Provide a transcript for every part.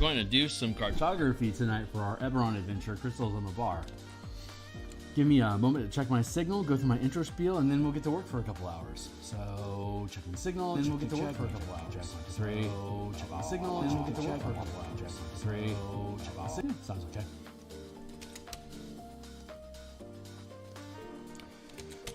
going to do some cartography tonight for our Eberron adventure, Crystals on the Bar. Give me a moment to check my signal, go through my intro spiel, and then we'll get to work for a couple hours. So, checking signal, then we'll get to work for a couple hours. Three, checking signal, then we'll get to work for a couple hours. Three, checking signal. Sounds okay.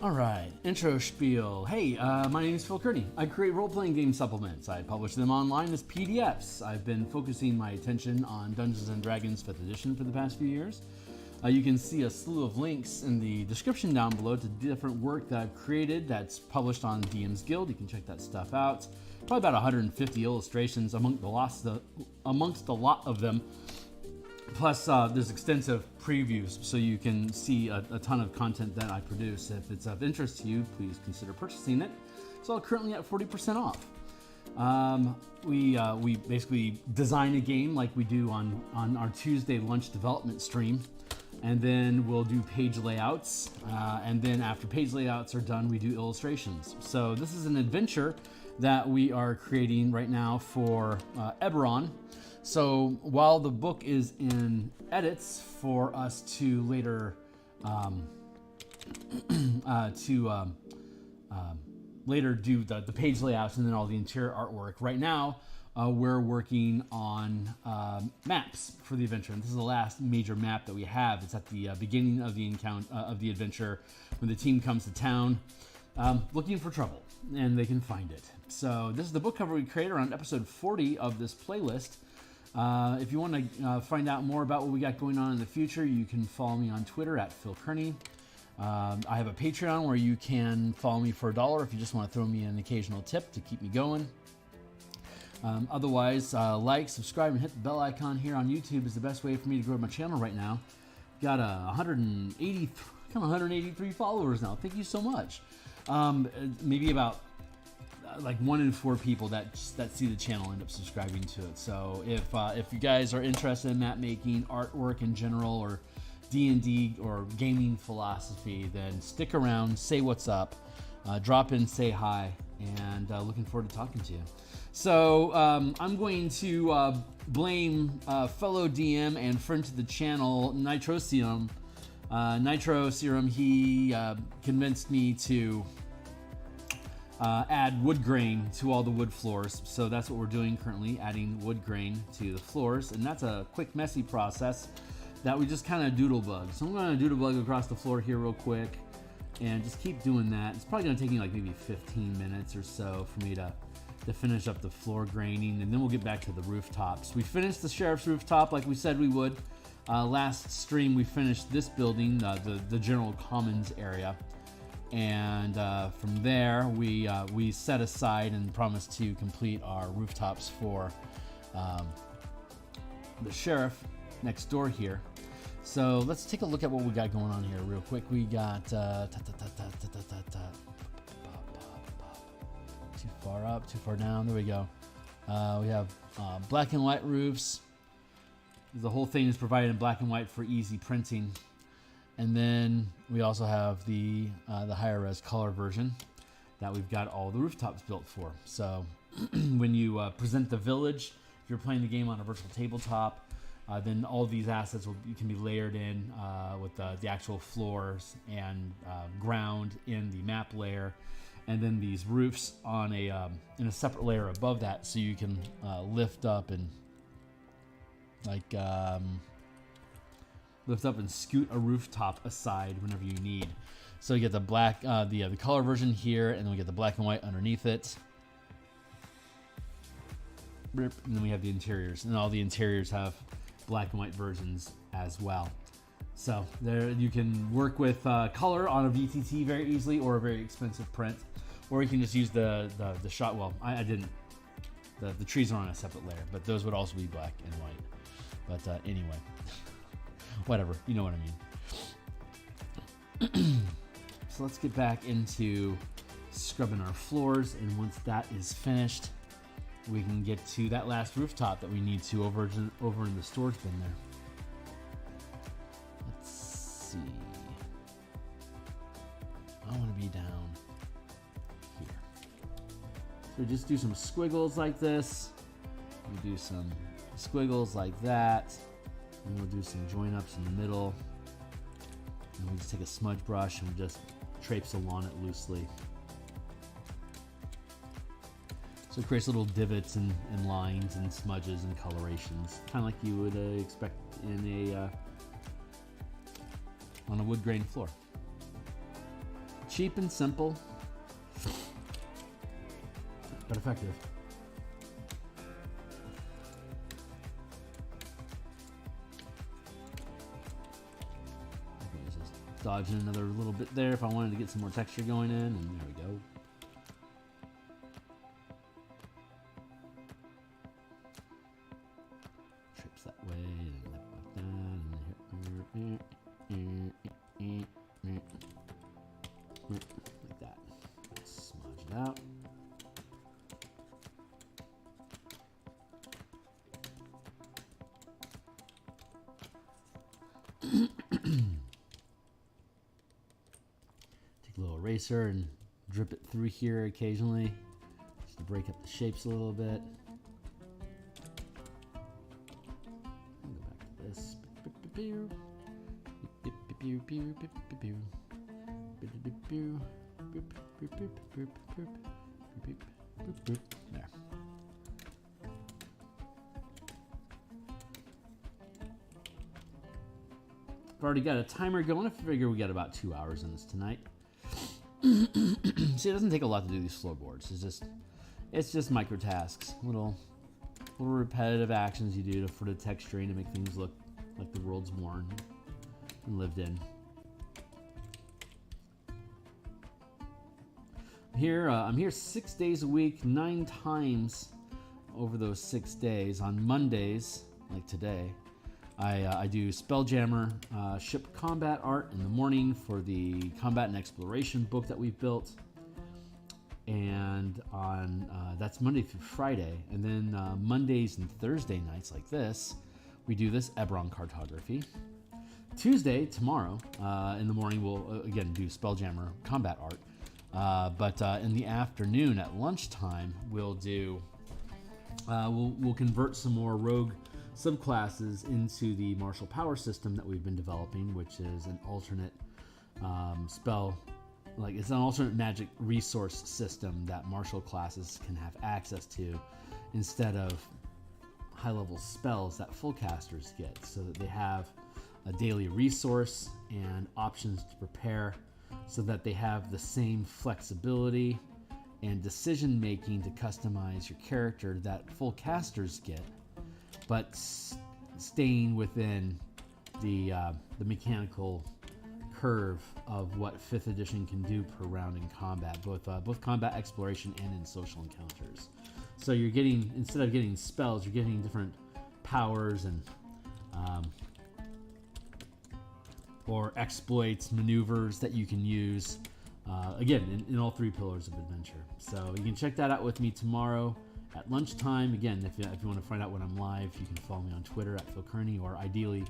Alright, intro spiel. Hey, my name is Theurgy. I create role-playing game supplements. I publish them online as PDFs. I've been focusing my attention on Dungeons & Dragons 5th edition for the past few years. You can see a slew of links in the description down below to different work that I've created that's published on DMsGuild. You can check that stuff out. Probably about 150 illustrations amongst a lot of them. Plus, there's extensive previews, so you can see a ton of content that I produce. If it's of interest to you, please consider purchasing it. It's all currently at 40% off. We basically design a game like we do on our Tuesday lunch development stream, and then we'll do page layouts, and then after page layouts are done, we do illustrations. So this is an adventure that we are creating right now for Eberron. So while the book is in edits for us to later later do the page layouts and then all the interior artwork, right now we're working on maps for the adventure. And this is the last major map that we have. It's at the beginning of the encounter of the adventure when the team comes to town looking for trouble, and they can find it. So this is the book cover we created around episode 40 of this playlist. If you want to find out more about what we got going on in the future, you can follow me on Twitter at Theurgy. I have a Patreon where you can follow me for $1 if you just want to throw me an occasional tip to keep me going. Otherwise, like, subscribe, and hit the bell icon here on YouTube is the best way for me to grow my channel right now. Got 183 followers now. Thank you so much. Maybe about like 1 in 4 people that see the channel end up subscribing to it. So if you guys are interested in map making, artwork in general, or D&D or gaming philosophy, then stick around, say what's up, drop in, say hi, and looking forward to talking to you. So I'm going to blame fellow DM and friend to the channel, Nitro Serum. He convinced me to add wood grain to all the wood floors. So that's what we're doing currently, adding wood grain to the floors. And that's a quick, messy process that we just kind of doodle bug. So I'm going to doodle bug across the floor here real quick and just keep doing that. It's probably going to take me like maybe 15 minutes or so for me to finish up the floor graining, and then we'll get back to the rooftops. We finished the sheriff's rooftop like we said we would. Last stream we finished this building, the general commons area. And from there, we set aside and promised to complete our rooftops for the sheriff next door here. So let's take a look at what we got going on here real quick. We got too far up, too far down. There we go. We have black and white roofs. The whole thing is provided in black and white for easy printing. And then we also have the higher res color version that we've got all the rooftops built for. So when you present the village, if you're playing the game on a virtual tabletop, then all these assets can be layered in with the actual floors and ground in the map layer, and then these roofs on in a separate layer above that, so you can lift up and scoot a rooftop aside whenever you need. So you get the black, the color version here, and then we get the black and white underneath it. And then we have the interiors, and all the interiors have black and white versions as well. So there you can work with color on a VTT very easily, or a very expensive print, or you can just use the shot. Well, I didn't. The trees are on a separate layer, but those would also be black and white. But anyway, whatever, you know what I mean. So let's get back into scrubbing our floors, and once that is finished, we can get to that last rooftop that we need to over in the storage bin there. Let's see. I want to be down here. So just do some squiggles like this. We do some squiggles like that. And we'll do some join ups in the middle. And we'll just take a smudge brush and we'll just traipse along it loosely. So it creates little divots and lines and smudges and colorations, kind of like you would expect in on a wood grain floor. Cheap and simple, but effective. Just dodging another little bit there if I wanted to get some more texture going in, and there we go. Trips that way, and like that, and like that. Smudge it out. Take a little eraser and drip it through here occasionally, just to break up the shapes a little bit. I'll go back to this. There. I've already got a timer going. I figure we got about 2 hours in this tonight. See, it doesn't take a lot to do these floorboards. It's just micro tasks, little repetitive actions you do for the texturing to make things look like the world's worn and lived in. I'm here 6 days a week, 9 times over those 6 days. On Mondays, like today, I do spelljammer ship combat art in the morning for the combat and exploration book that we've built, and on that's Monday through Friday. And then Mondays and Thursday nights like this, we do this Eberron cartography. Tuesday, tomorrow, in the morning, we'll again do spelljammer combat art. But in the afternoon at lunchtime, we'll do we'll convert some more rogue subclasses into the martial power system that we've been developing, which is an alternate it's an alternate magic resource system that martial classes can have access to instead of high-level spells that full casters get, so that they have a daily resource and options to prepare, so that they have the same flexibility and decision making to customize your character that full casters get, but staying within the mechanical curve of what 5th edition can do per round in combat, both combat exploration and in social encounters. So you're getting, instead of getting spells, you're getting different powers and or exploits, maneuvers that you can use, again, in all 3 pillars of adventure. So you can check that out with me tomorrow at lunchtime. Again, if you want to find out when I'm live, you can follow me on Twitter at Phil Kearney, or ideally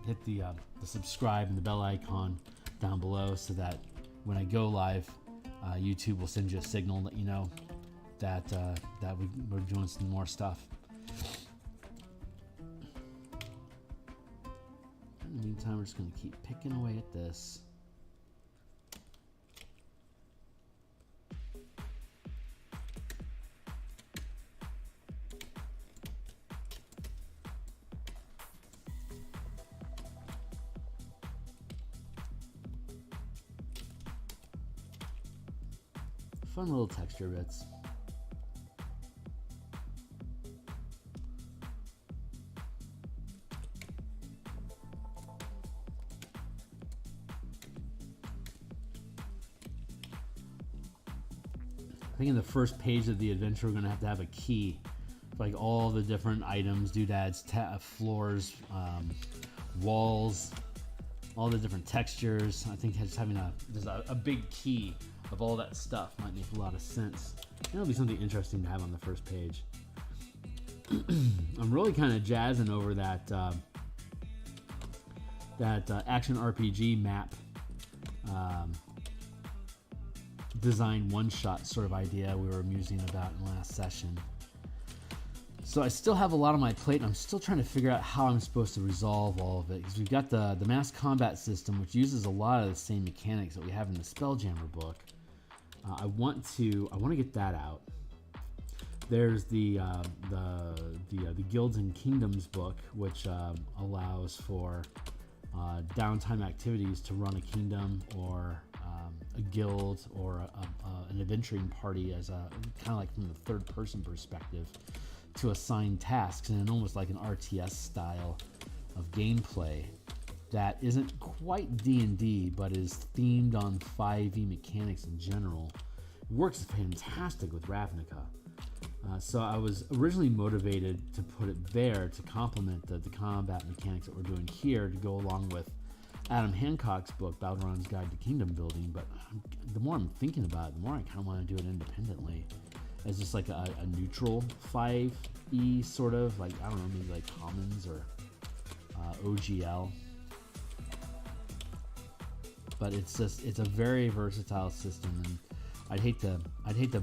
hit the subscribe and the bell icon down below, so that when I go live, YouTube will send you a signal and let you know that we're doing some more stuff. In the meantime, we're just going to keep picking away at this. Fun little texture bits. I think in the first page of the adventure, we're going to have a key for like all the different items, doodads, floors, walls, all the different textures. I think just having a big key of all that stuff might make a lot of sense. That'll be something interesting to have on the first page. I'm really kind of jazzing over that action RPG map design one-shot sort of idea we were musing about in the last session. So I still have a lot on my plate, and I'm still trying to figure out how I'm supposed to resolve all of it, because we've got the mass combat system, which uses a lot of the same mechanics that we have in the Spelljammer book. I want to get that out. There's the Guilds and Kingdoms book, which allows for downtime activities to run a kingdom or a guild or an adventuring party as a kind of like from the third person perspective to assign tasks in almost like an RTS style of gameplay that isn't quite D&D but is themed on 5e mechanics in general. It works fantastic with Ravnica. So I was originally motivated to put it there to complement the combat mechanics that we're doing here to go along with Adam Hancock's book, Balduran's Guide to Kingdom Building, but the more I'm thinking about it, the more I kind of want to do it independently as just like a neutral 5e sort of, like, I don't know, maybe like Commons or OGL. But it's a very versatile system, and I'd hate to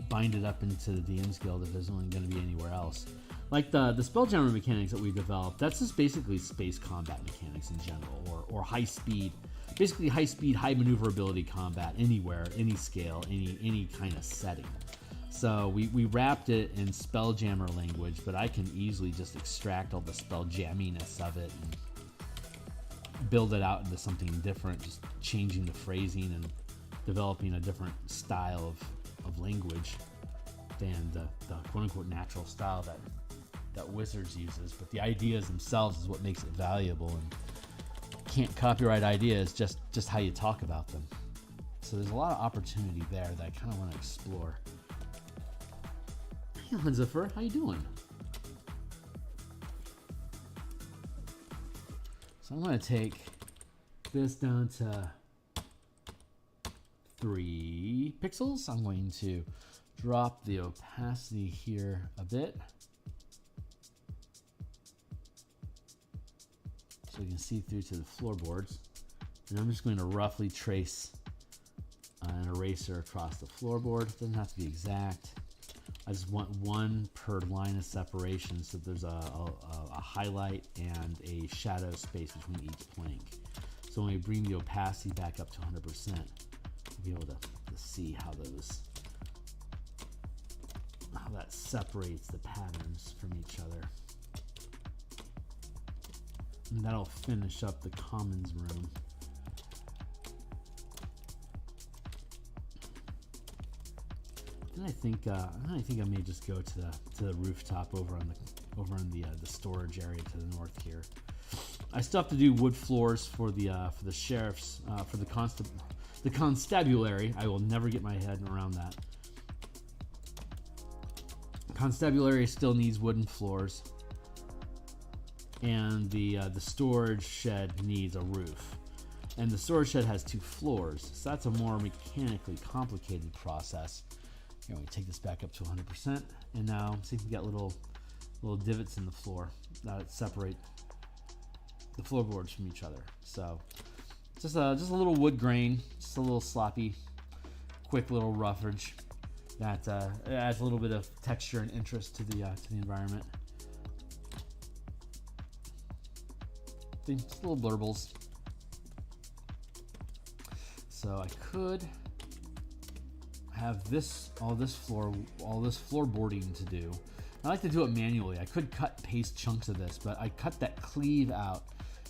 bind it up into the DMsGuild if there's only going to be anywhere else. Like the Spelljammer mechanics that we developed, that's just basically space combat mechanics in general, or high speed, basically high speed, high maneuverability combat anywhere, any scale, any kind of setting. So we wrapped it in Spelljammer language, but I can easily just extract all the spelljamminess of it and build it out into something different, just changing the phrasing and developing a different style of language than the quote-unquote natural style that Wizards uses. But the ideas themselves is what makes it valuable, and can't copyright ideas, just how you talk about them. So there's a lot of opportunity there that I kind of want to explore. Hey, Linzifer, how you doing? So I'm going to take this down to 3 pixels. I'm going to drop the opacity here a bit so you can see through to the floorboards. And I'm just going to roughly trace an eraser across the floorboard. It doesn't have to be exact. I just want one per line of separation, so there's a highlight and a shadow space between each plank. So when we bring the opacity back up to 100%, we'll be able to see how that separates the patterns from each other. And that'll finish up the commons room. And I think I may just go to the rooftop over on the storage area to the north here. I still have to do wood floors for the sheriffs, for the constabulary. I will never get my head around that. Constabulary still needs wooden floors, and the storage shed needs a roof. And the storage shed has 2 floors, so that's a more mechanically complicated process. Here, we take this back up to 100%, and now see if we got little divots in the floor that separate the floorboards from each other. So just a little wood grain, just a little sloppy, quick little roughage that adds a little bit of texture and interest to the environment. Just little blurbles. So I could have all this floorboarding to do. I like to do it manually. I could cut paste chunks of this, but I cut that cleave out.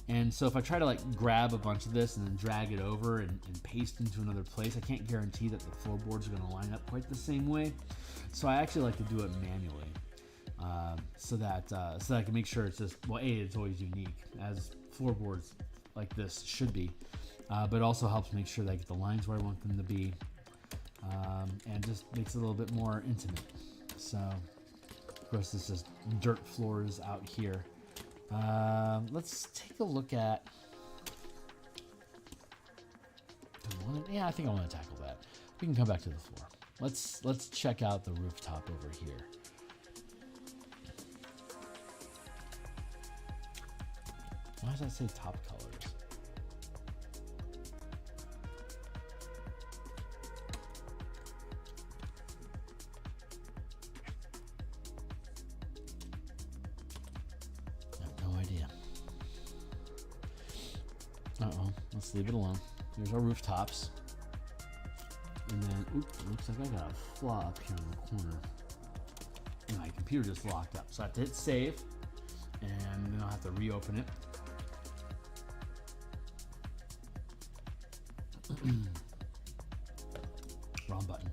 And so if I try to like grab a bunch of this and then drag it over and paste into another place, I can't guarantee that the floorboards are going to line up quite the same way. So I actually like to do it manually, so that I can make sure it's just, well, it's always unique, as floorboards like this should be, but it also helps make sure that I get the lines where I want them to be, and just makes it a little bit more intimate. So, of course, this is dirt floors out here. Let's take a look at. I think I want to tackle that. We can come back to the floor. Let's check out the rooftop over here. Why does that say top colors? Uh-oh, let's leave it alone. Here's our rooftops. And then, oops, looks like I got a flaw up here in the corner. And my computer just locked up. So I have to hit save, and then I'll have to reopen it. Wrong button.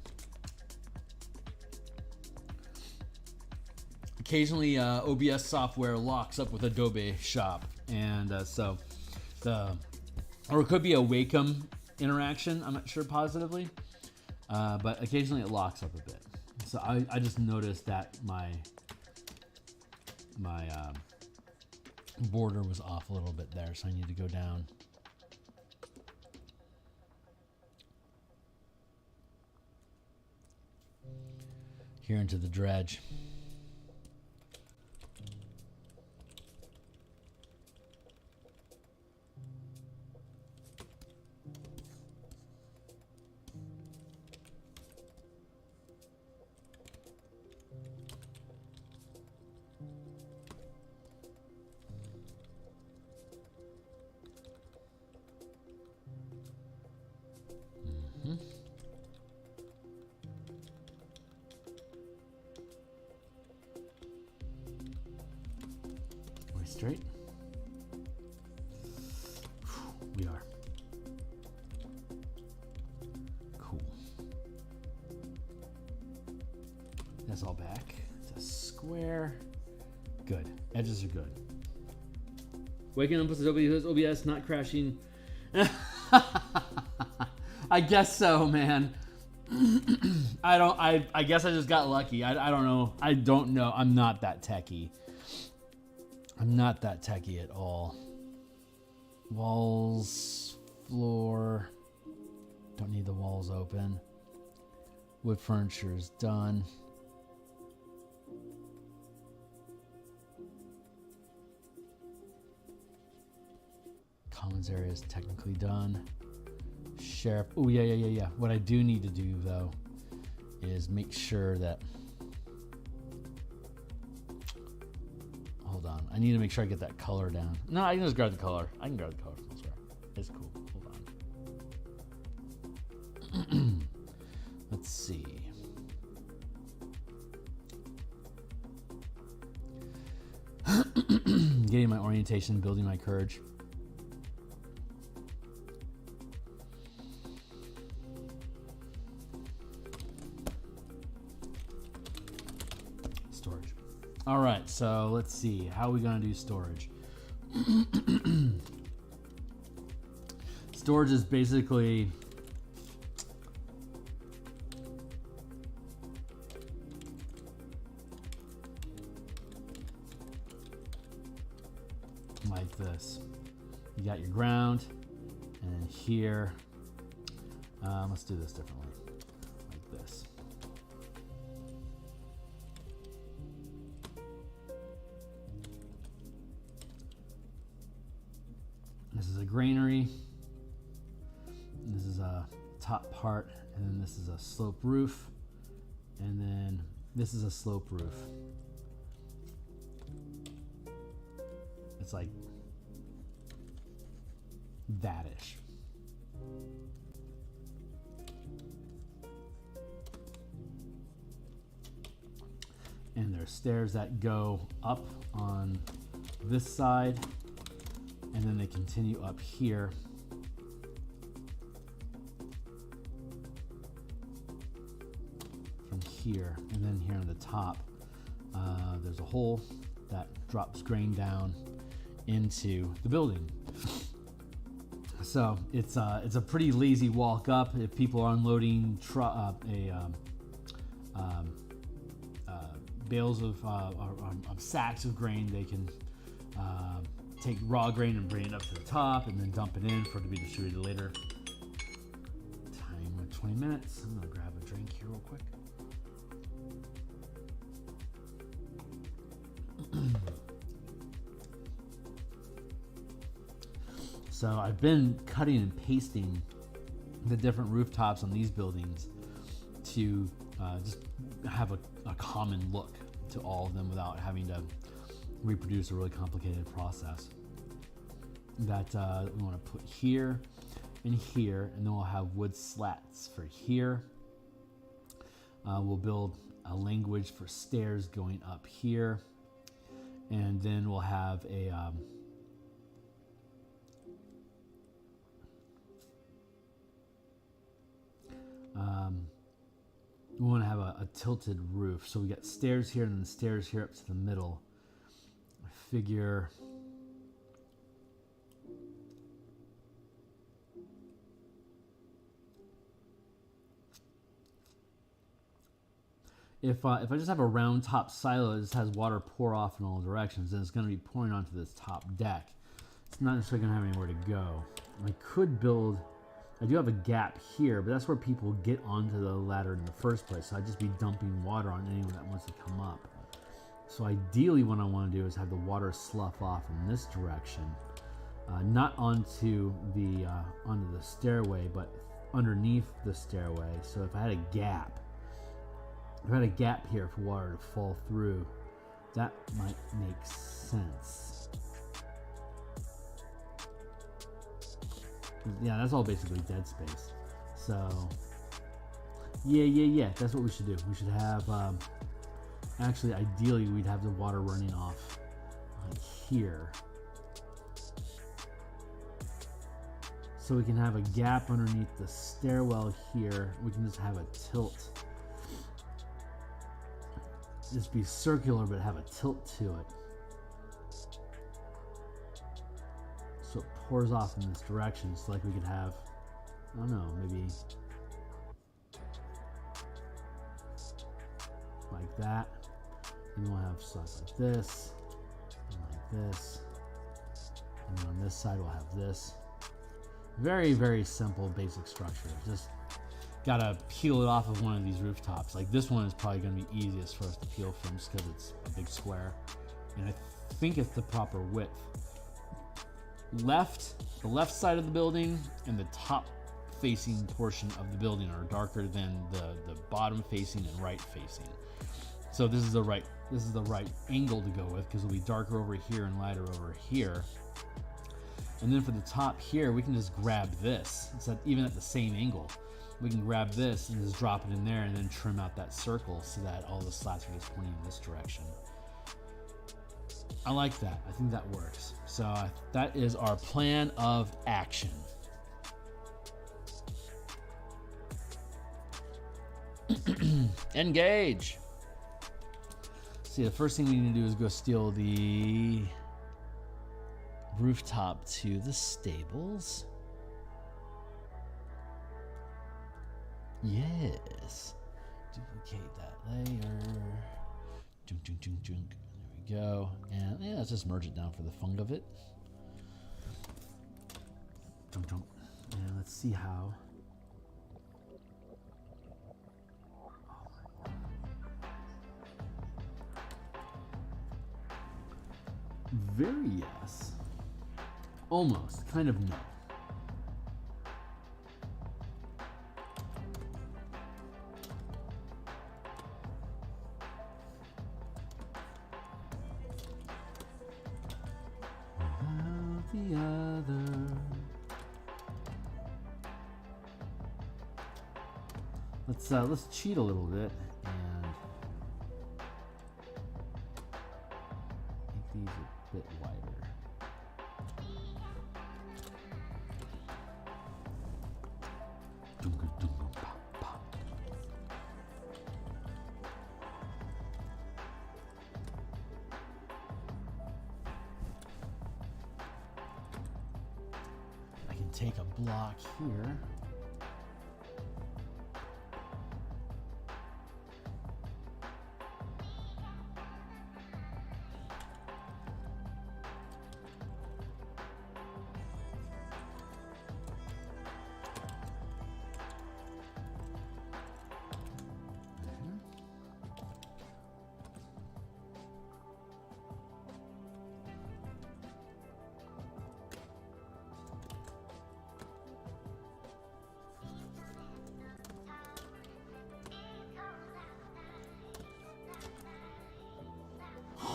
Occasionally, OBS software locks up with Adobe Shop, and or it could be a Wacom interaction. I'm not sure positively, but occasionally it locks up a bit. So I just noticed that my border was off a little bit there, so I need to go down. Here into the dredge. Straight. We are. Cool. That's all back. It's a square. Good. Edges are good. Waking up with OBS not crashing. I guess so, man. I guess I just got lucky. I don't know. I don't know. I'm not that techie. I'm not that techie at all. Walls, floor. Don't need the walls open. Wood furniture is done. Commons area is technically done. Sheriff. Oh, yeah. What I do need to do, though, is make sure that... Hold on. I need to make sure I get that color down. No, I can just grab the color. I can grab the color from elsewhere. It's cool. Hold on. Let's see. Getting my orientation, building my courage. Storage. All right, so let's see. How are we going to do storage? Storage is basically like this. You got your ground, and then here, let's do this differently, like this. This is a granary. This is a top part, and then this is a slope roof, and then this is a slope roof. It's like that-ish. And there's stairs that go up on this side, and then they continue up here. From here, and then here on the top, there's a hole that drops grain down into the building. So it's a pretty lazy walk up. If people are unloading bales of sacks of grain, they can take raw grain and bring it up to the top and then dump it in for it to be distributed later. Time of 20 minutes. I'm gonna grab a drink here real quick. So I've been cutting and pasting the different rooftops on these buildings to just have a common look to all of them without having to reproduce a really complicated process. that we want to put here and here, and then we'll have wood slats for here. We'll build a language for stairs going up here, and then we'll have a we want to have a tilted roof. So we got stairs here and then stairs here up to the middle. I figure if I just have a round top silo that just has water pour off in all directions, then it's going to be pouring onto this top deck. It's not necessarily going to have anywhere to go. I could build, I do have a gap here, but that's where people get onto the ladder in the first place. So I'd just be dumping water on anyone that wants to come up. So ideally what I want to do is have the water slough off in this direction, not onto the stairway, but underneath the stairway. So if I had a gap, here for water to fall through, that might make sense. Yeah, that's all basically dead space. So, yeah, that's what we should do. We should have, actually, ideally, we'd have the water running off like here. So we can have a gap underneath the stairwell here. We can just have a tilt. Just be circular, but have a tilt to it. So it pours off in this direction. So like we could have, I don't know, maybe like that. And we'll have stuff like this, and like this. And then on this side we'll have this. Very, very simple, basic structure. Just gotta peel it off of one of these rooftops. Like this one is probably gonna be easiest for us to peel from just because it's a big square. And I think it's the proper width. The left side of the building and the top facing portion of the building are darker than the bottom facing and right facing. So this is the right angle to go with, because it'll be darker over here and lighter over here. And then for the top here, we can just grab this. It's even at the same angle. We can grab this and just drop it in there and then trim out that circle so that all the slats are just pointing in this direction. I like that. I think that works. So that is our plan of action. Engage. See, the first thing we need to do is go steal the rooftop to the stables. Yes. Duplicate that layer. Junk, junk, junk, junk. There we go. And yeah, let's just merge it down for the fun of it. Junk, junk. And let's see how. Very yes. Almost. Kind of no. The other. Let's cheat a little bit and make these a bit wider. I can take a block here.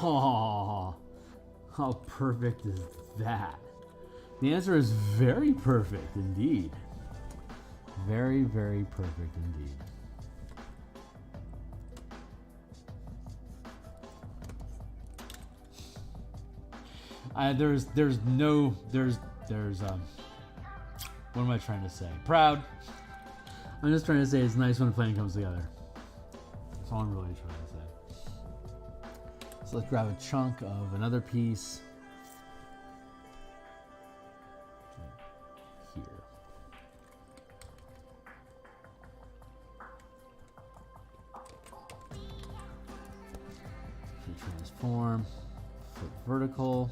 Oh, how perfect is that? The answer is very perfect indeed. Very, very perfect indeed. What am I trying to say? Proud. I'm just trying to say it's nice when a plan comes together. That's all I'm really trying to say. So let's grab a chunk of another piece. Here. Transform. Flip vertical.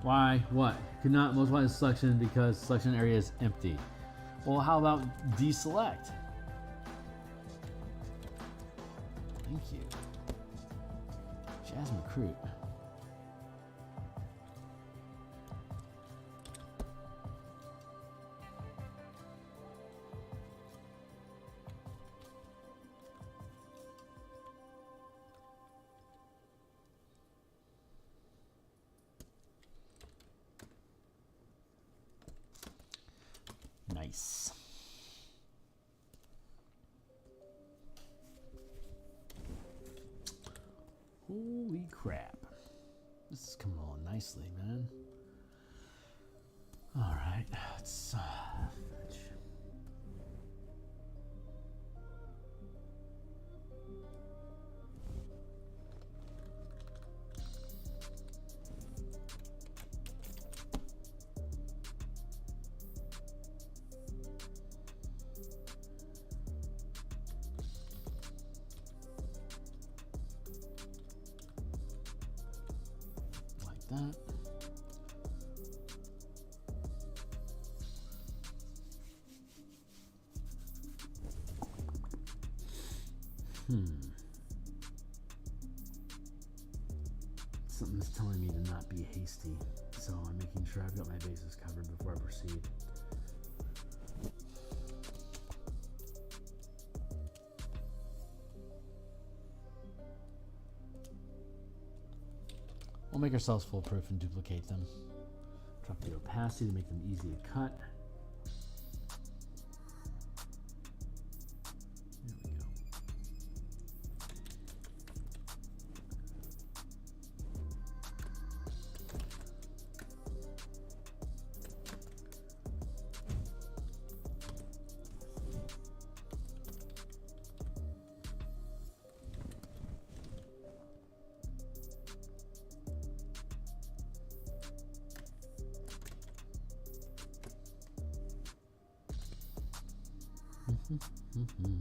Why? What? Could not multiply the selection because selection area is empty. Well, how about deselect? Thank you. Jasmine Recruit. Nice. Holy crap. This is coming along nicely, man. All right, let's fetch. That. Something's telling me to not be hasty, so I'm making sure I've got my bases covered before I proceed. We'll make ourselves foolproof and duplicate them. Drop the opacity to make them easy to cut. There we go.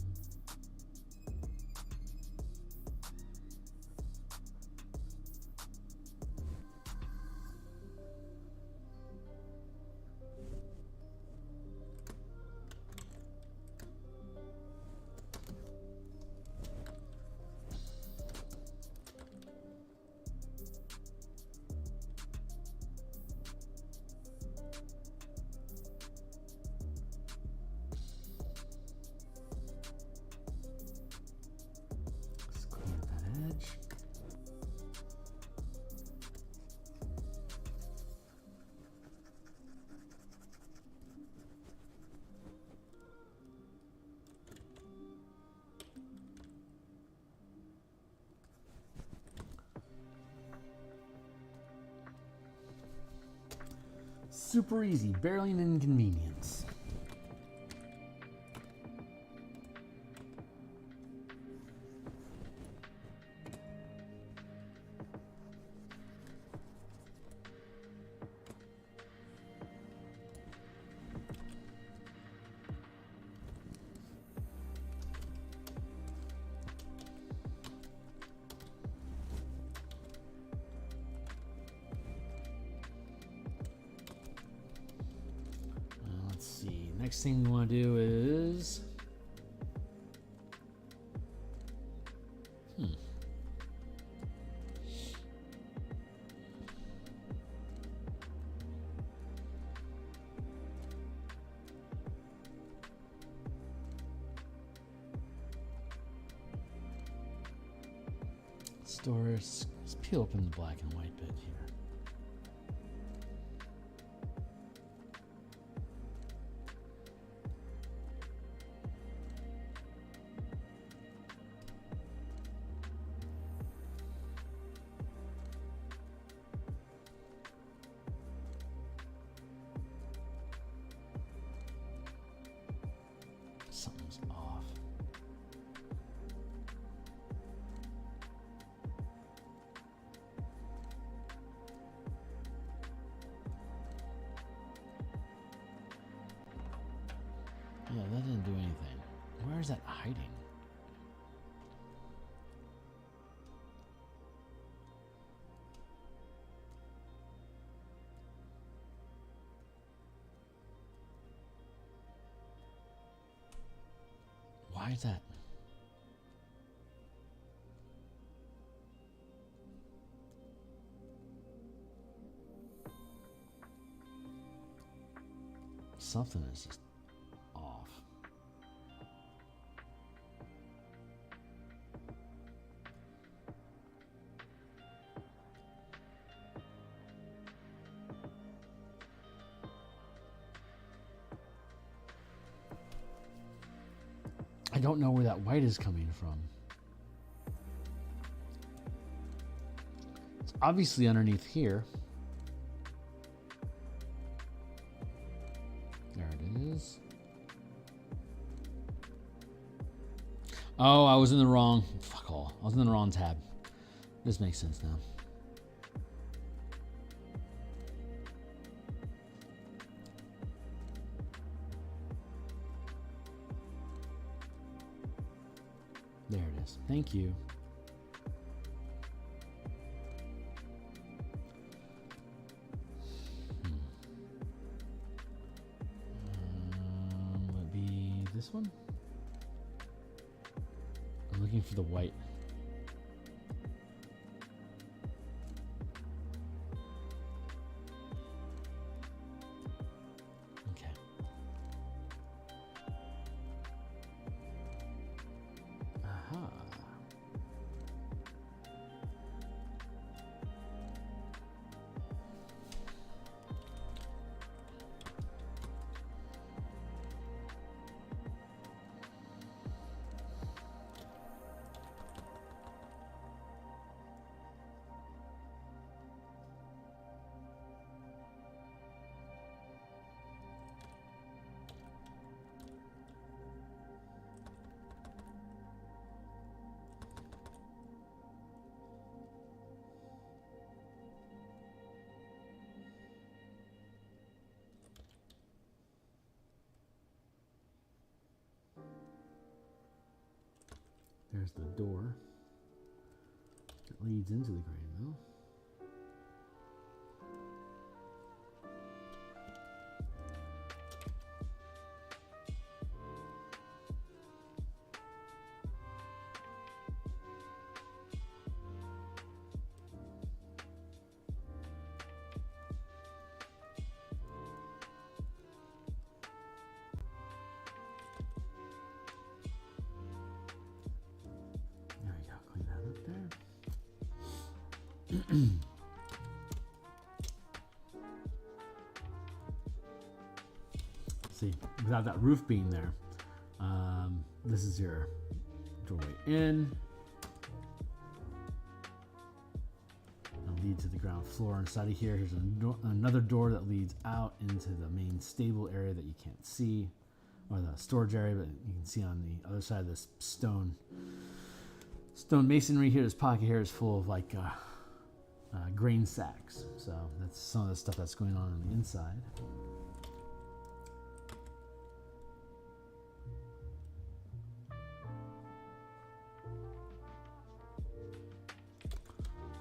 Super easy, barely an inconvenience. Next thing we want to do is Stores. Let's peel open the black and white bit here. Something's off. Yeah, that didn't do anything. Where is that hiding? Why is that? Something is just off. I don't know where that white is coming from. It's obviously underneath here. There it is. Oh, I was in the wrong. Fuck all. I was in the wrong tab. This makes sense now. There it is. Thank you. Would it be this one? I'm looking for the white. Okay. Aha. There's the door that leads into the grain mill. See, without that roof being there, this is your doorway in. It'll lead to the ground floor inside of here. Here's another door that leads out into the main stable area that you can't see, or the storage area, but you can see on the other side of this stone masonry here. This pocket here is full of like grain sacks. So that's some of the stuff that's going on the inside.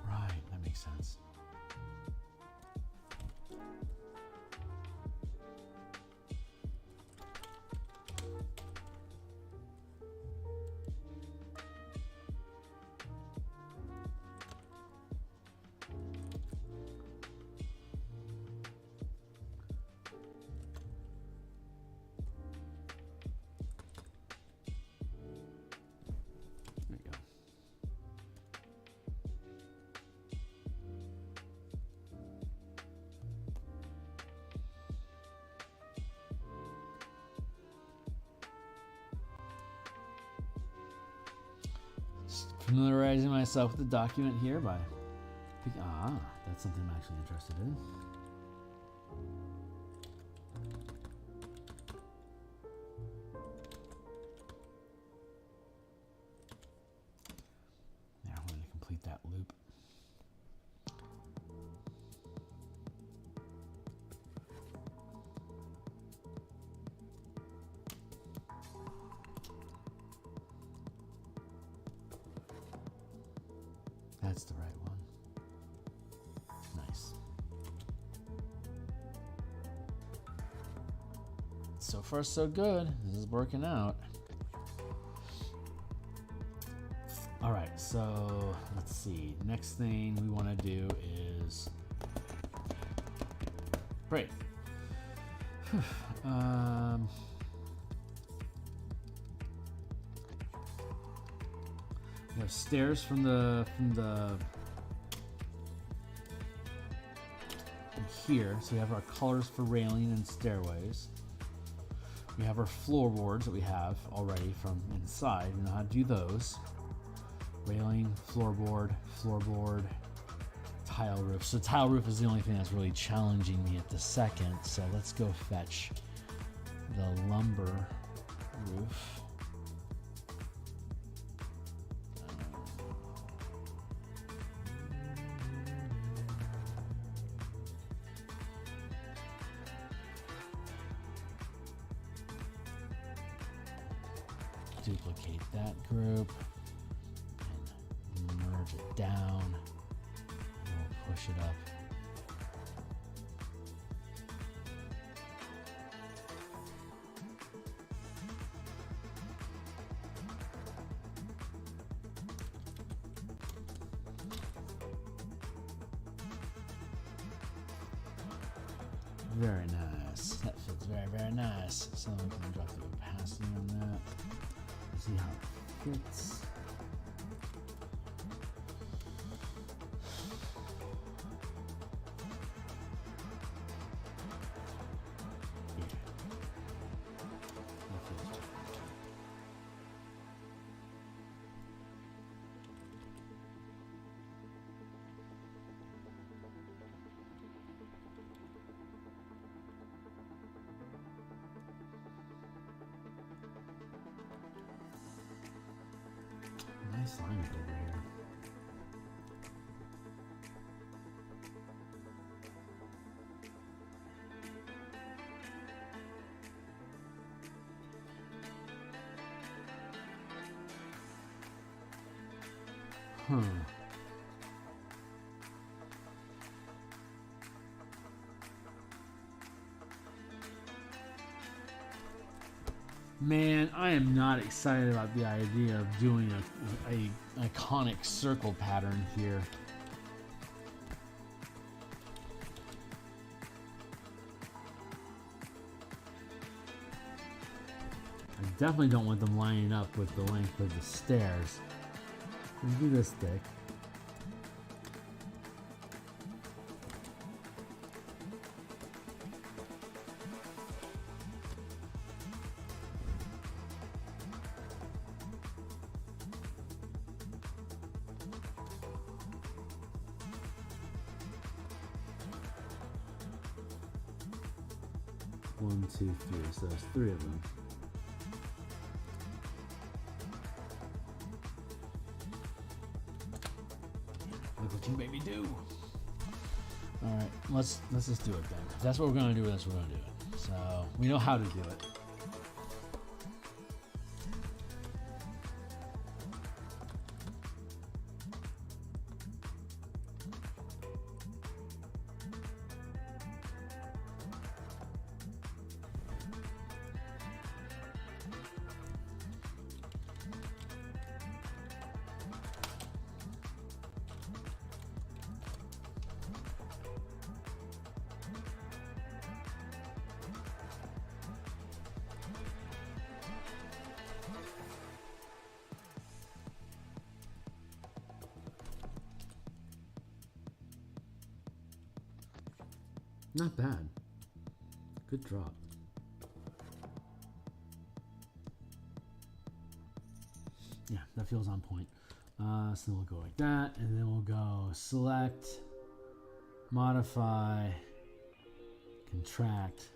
Right, that makes sense. Familiarizing myself with the document here by picking, that's something I'm actually interested in. Now I'm going to complete that loop. That's the right one. Nice. So far, so good. This is working out. All right, so let's see. Next thing we want to do is break. We have stairs from here, so we have our colors for railing and stairways. We have our floorboards that we have already from inside. We know how to do those. Railing, floorboard, tile roof. So tile roof is the only thing that's really challenging me at the second. So let's go fetch the lumber roof. Duplicate that group and merge it down, and we'll push it up. Very nice. That fits very, very nice. So we can drop the opacity on that. See how it fits. Nice line over here. Man, I am not excited about the idea of doing a iconic circle pattern here. I definitely don't want them lining up with the length of the stairs. Let's do this thick. One, two, three. So there's three of them. Look what you made me do. All right, let's just do it then. If that's what we're gonna do, that's what we're gonna do it. So we know how to do it. Not bad. Good drop. Yeah, that feels on point. So then we'll go like that, and then we'll go select, modify, contract,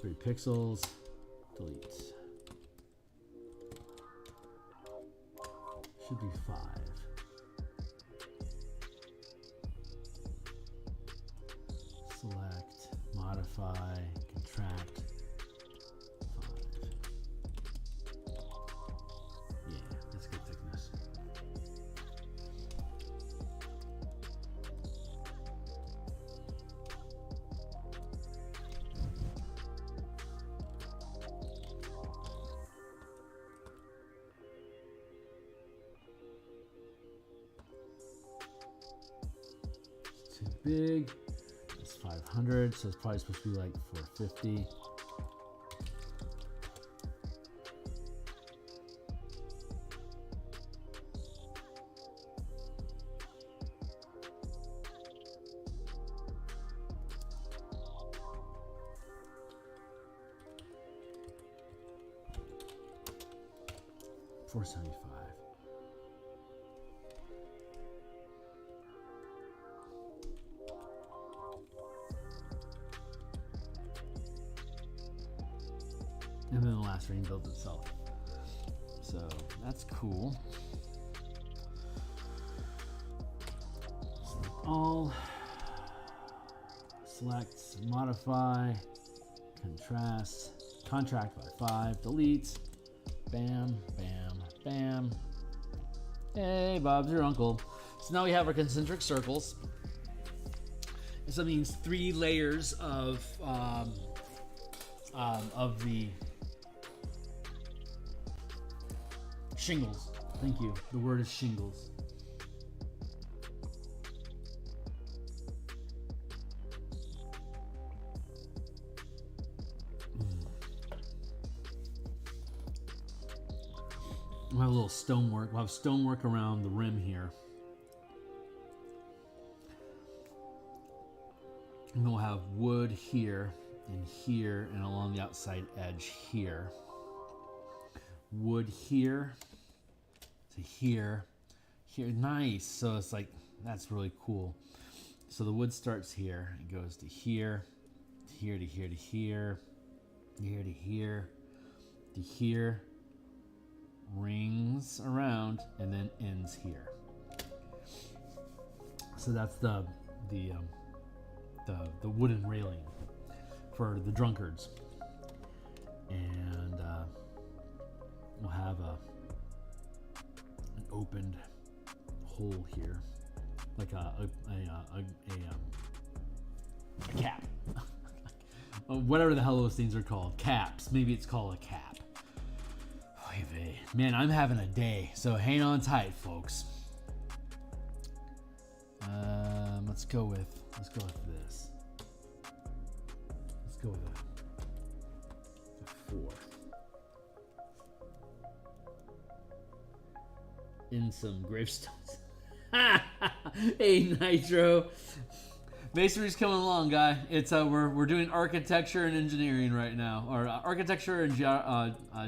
3 pixels, delete. Should be 5. Select, modify, contract, 5. Yeah, that's good thickness. Too big. It's 500, so it's probably supposed to be like 450. $475. And then the last ring builds itself. So that's cool. Select all. Select, modify, contrast, contract by 5, delete. Bam, bam, bam. Hey, Bob's your uncle. So now we have our concentric circles. So that means 3 layers of the shingles. Thank you. The word is shingles. We'll have a little stonework. We'll have stonework around the rim here. And then we'll have wood here and along the outside edge here. Wood here to here. Nice. So it's like, that's really cool. So the wood starts here. It goes to here, to here, to here, to here, here to here, to here. Rings around and then ends here. So that's the wooden railing for the drunkards, and we'll have an opened hole here, like a cap. Whatever the hell those things are called, caps. Maybe it's called a cap. Man, I'm having a day, so hang on tight, folks. Let's go with this. Let's go with a 4. In some gravestones. Hey, Nitro. Masonry's coming along, guy. It's we're doing architecture and engineering right now, or architecture and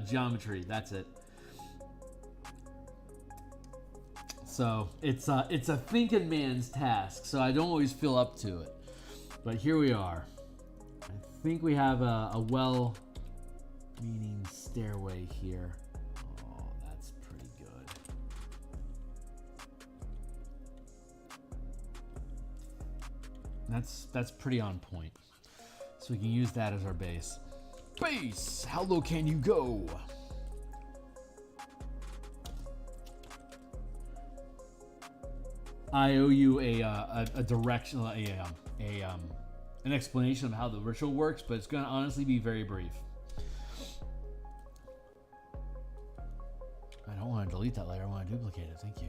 geometry. That's it. So it's a thinking man's task. So I don't always feel up to it, but here we are. I think we have a well-meaning stairway here. Oh, that's pretty good. That's pretty on point. So we can use that as our base. Base! How low can you go? I owe you a direction, an explanation of how the ritual works, but it's going to honestly be very brief. I don't want to delete that layer. I want to duplicate it. Thank you.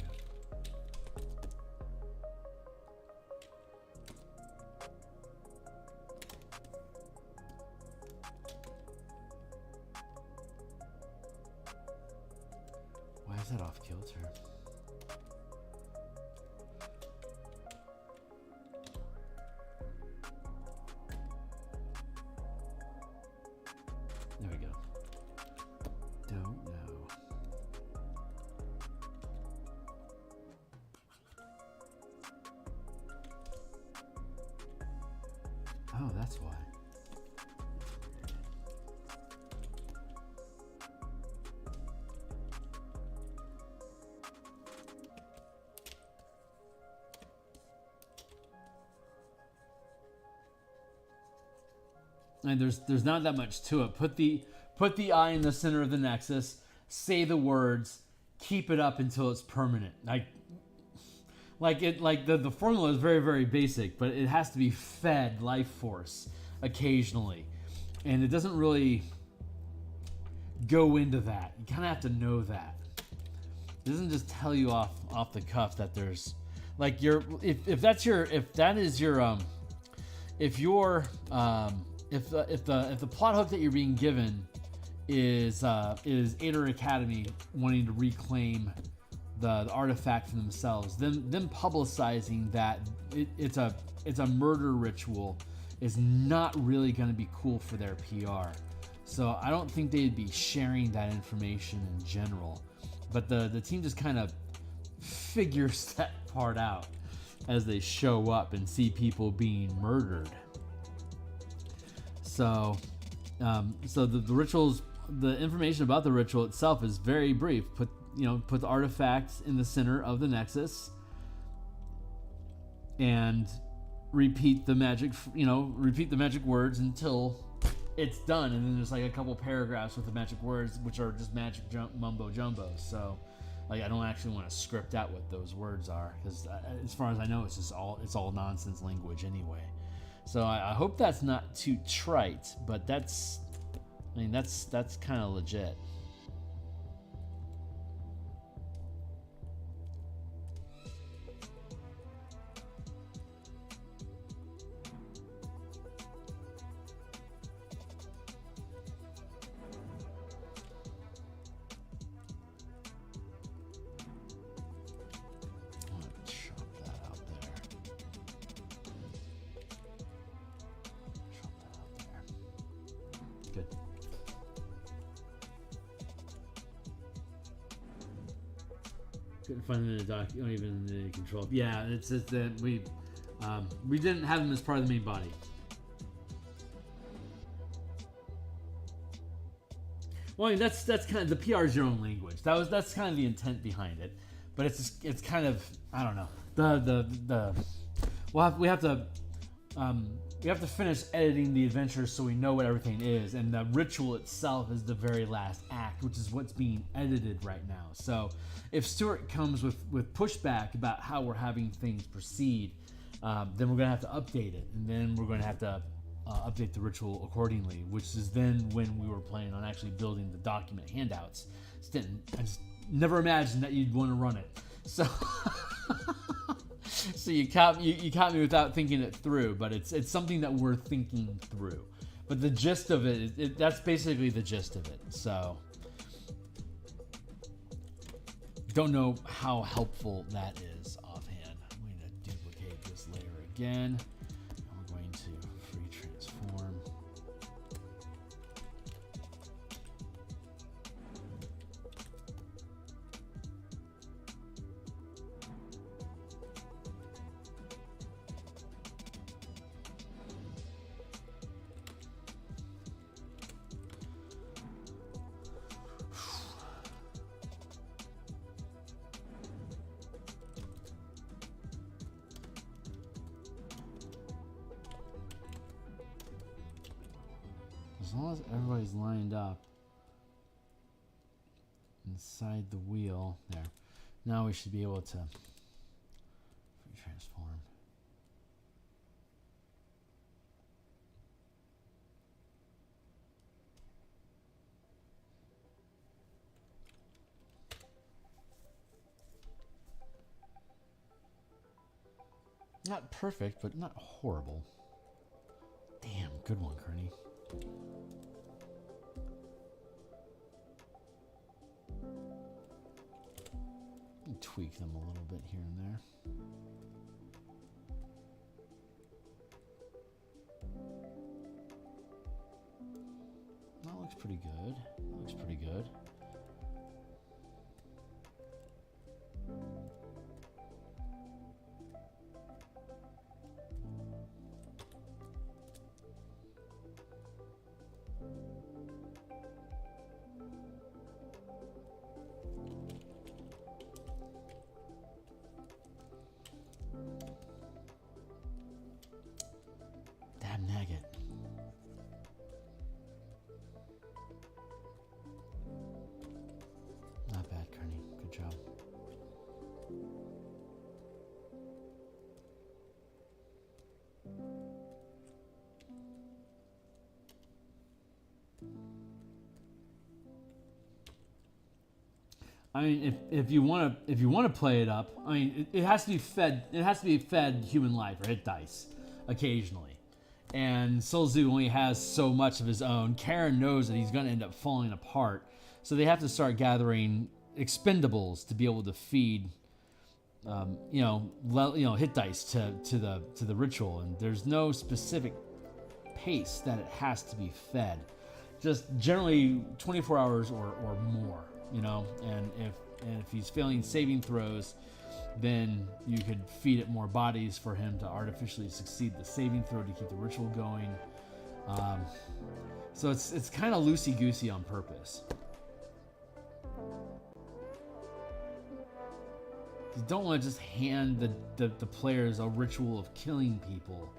Why is that off kilter? There we go. Don't know. that's why. And there's not that much to it. Put the eye in the center of the nexus. Say the words. Keep it up until it's permanent. The formula is very, very basic, but it has to be fed life force occasionally, and it doesn't really go into that. You kind of have to know that. It doesn't just tell you off the cuff that there's like if the plot hook that you're being given is Ader Academy wanting to reclaim the artifact for themselves, them publicizing that it's a murder ritual is not really going to be cool for their PR. So I don't think they'd be sharing that information in general. But the team just kind of figures that part out as they show up and see people being murdered. So the rituals, the information about the ritual itself is very brief. Put the artifacts in the center of the nexus and repeat the magic words until it's done, and then there's like a couple paragraphs with the magic words, which are just magic mumbo jumbo. So like I don't actually want to script out what those words are, because as far as I know, it's all nonsense language anyway. So I hope that's not too trite, but that's kind of legit. Couldn't find it in the doc, not even in the control. Yeah, it's that we didn't have them as part of the main body. Well, I mean, that's kind of the PR is your own language. That's kind of the intent behind it, but it's kind of, I don't know. We have to finish editing the adventures so we know what everything is, and the ritual itself is the very last act, which is what's being edited right now. So if Stuart comes with pushback about how we're having things proceed, then we're going to have to update it, and then we're going to have to update the ritual accordingly, which is then when we were planning on actually building the document handouts. I just never imagined that you'd want to run it. So so you caught me without thinking it through, but it's something that we're thinking through. But the gist of it, that's basically the gist of it. So don't know how helpful that is offhand. I'm going to duplicate this layer again. I'm going to free transform. As long as everybody's lined up inside the wheel there, now we should be able to transform. Not perfect, but not horrible. Damn, good one, Kearney. Tweak them a little bit here and there. That looks pretty good. That looks pretty good. I mean, if you want to play it up, I mean, it has to be fed. It has to be fed human life or hit dice occasionally. And Solzu only has so much of his own. Karen knows that he's going to end up falling apart, so they have to start gathering expendables to be able to feed, hit dice to the ritual. And there's no specific pace that it has to be fed. Just generally 24 hours or more. And if he's failing saving throws, then you could feed it more bodies for him to artificially succeed the saving throw to keep the ritual going. So it's kind of loosey-goosey on purpose. You don't want to just hand the players a ritual of killing people,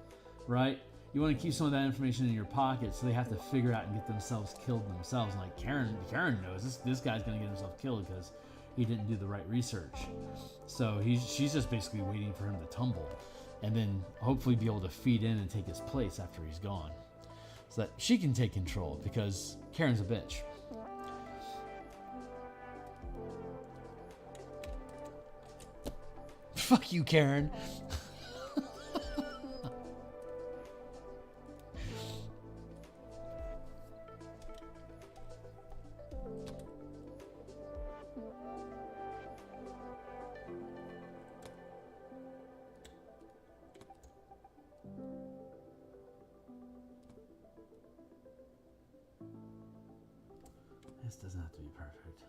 right? You want to keep some of that information in your pocket so they have to figure out and get themselves killed themselves. And like Karen knows this guy's going to get himself killed because he didn't do the right research. So she's just basically waiting for him to tumble and then hopefully be able to feed in and take his place after he's gone so that she can take control because Karen's a bitch. Fuck you, Karen. This doesn't have to be perfect.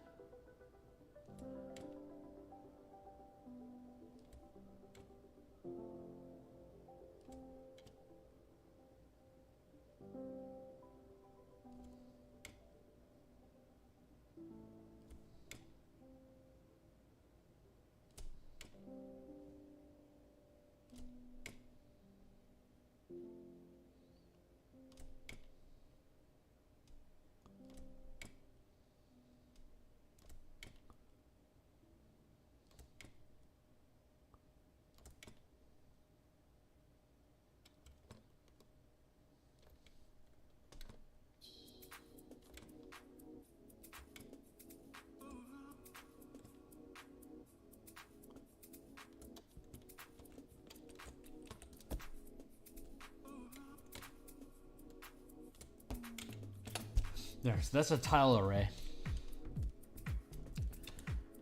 There, so that's a tile array.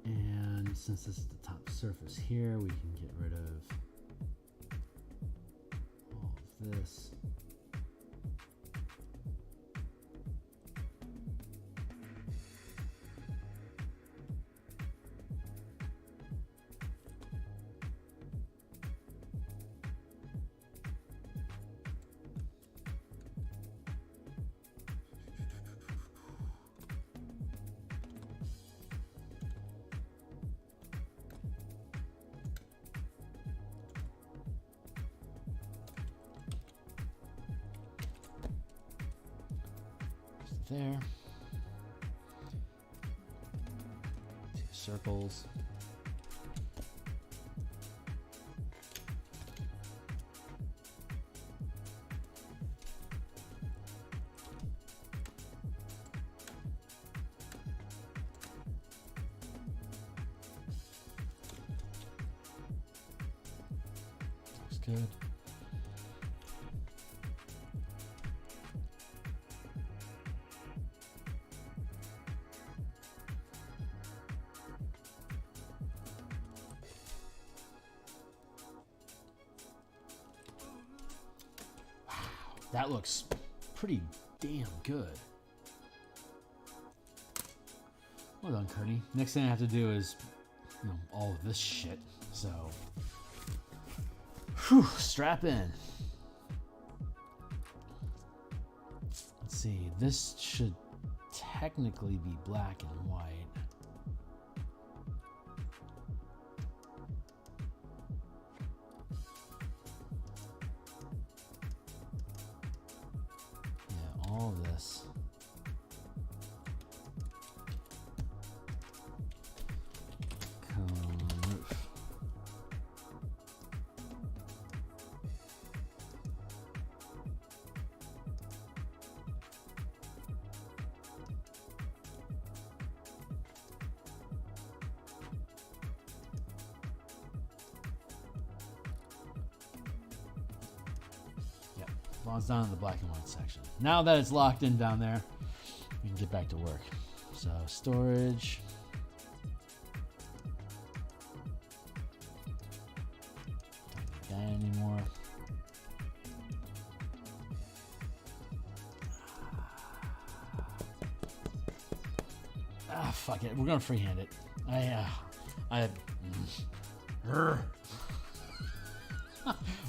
And since this is the top surface here, we can get rid of all of this. There. 2 circles. Looks good. That looks pretty damn good. Well done, Kearney. Next thing I have to do is, all of this shit. So, strap in. Let's see. This should technically be black and white. All of this. Roof. Well, it's down in the black and white section. Now that it's locked in down there, we can get back to work. So storage. Don't need that anymore. Ah, fuck it. We're gonna freehand it.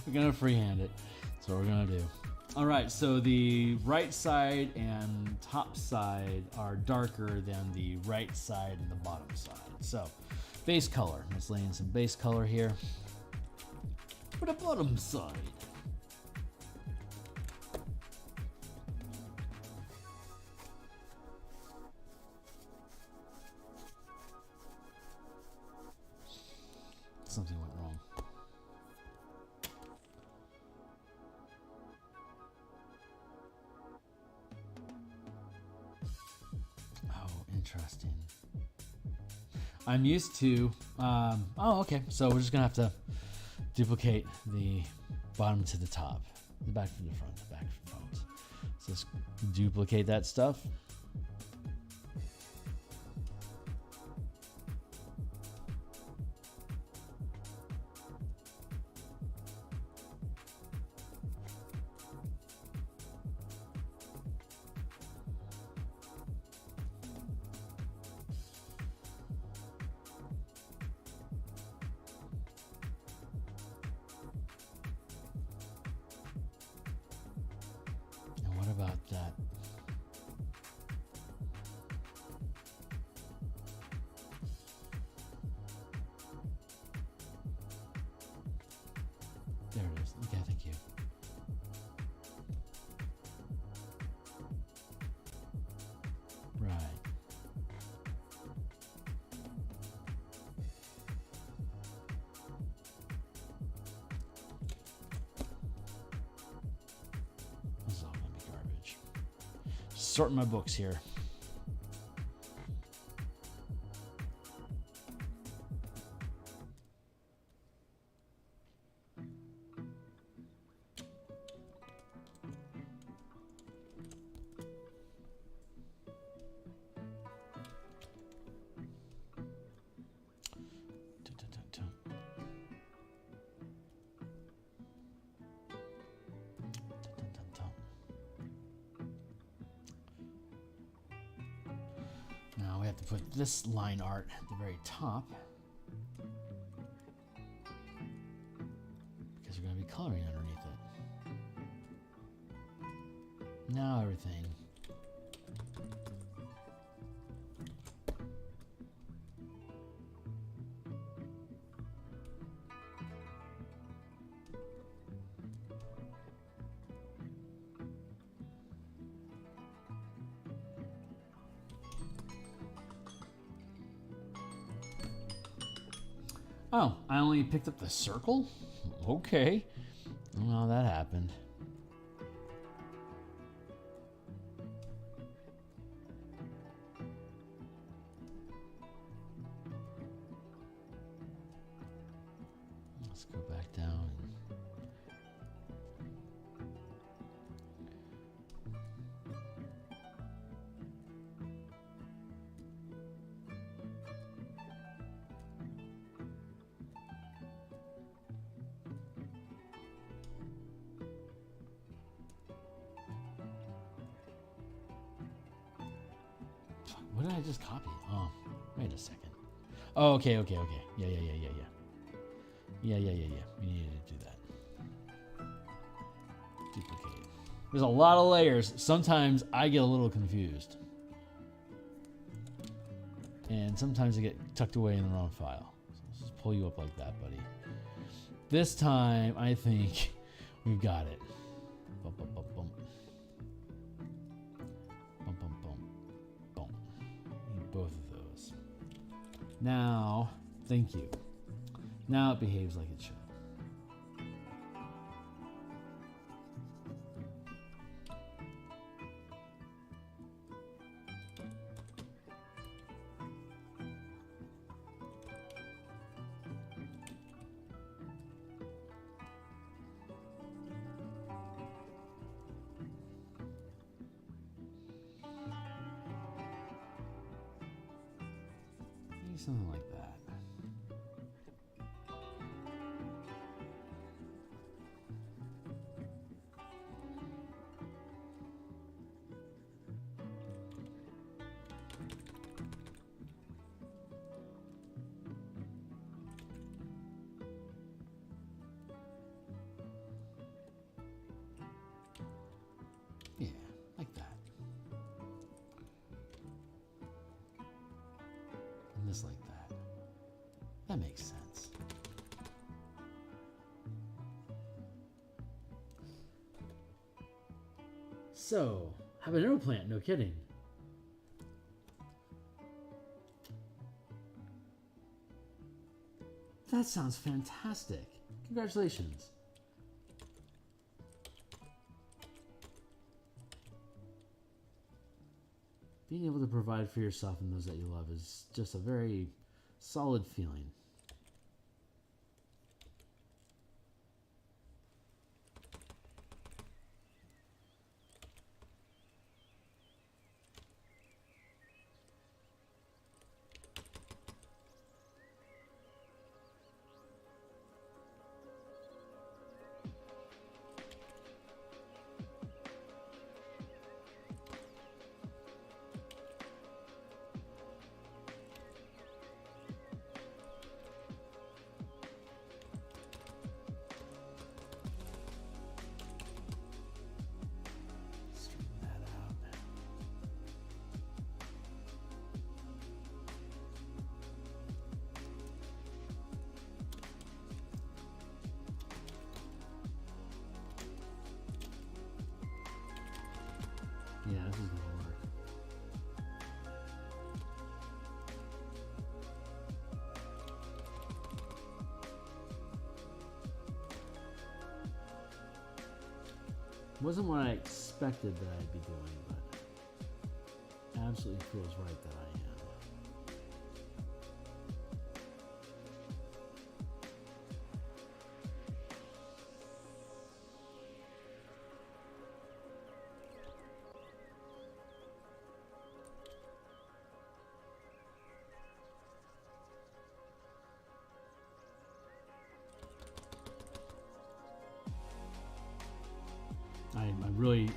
We're gonna freehand it. That's what we're gonna do. All right, so the right side and top side are darker than the right side and the bottom side. So, base color. Let's lay in some base color here for the bottom side. Something went wrong. Interesting. I'm used to, oh, okay. So we're just gonna have to duplicate the bottom to the top, the back from the front, the back from the front. So let's duplicate that stuff. About that. There it is. Okay, thank you. Right. This is all gonna be garbage. Sorting my books here. Now we have to put this line art at the very top because we're going to be coloring underneath it. Now everything. Oh, I only picked up the circle? Okay. I don't know how that happened. Let's go back down. What did I just copy? Oh, wait a second. Oh, okay. Yeah. We needed to do that. Duplicate. There's a lot of layers. Sometimes I get a little confused. And sometimes I get tucked away in the wrong file. So let's just pull you up like that, buddy. This time, I think we've got it. Bum, bum, bum, bum. Bum, bum, bum. Boom. Need both of those. Now, thank you. Now it behaves like it should. something like that. Yeah, like that. And this like that. That makes sense. So, habanero plant, no kidding. That sounds fantastic. Congratulations. Being able to provide for yourself and those that you love is just a very solid feeling. Yeah, this is gonna work. Wasn't what I expected that I'd be doing, but absolutely feels right that I am.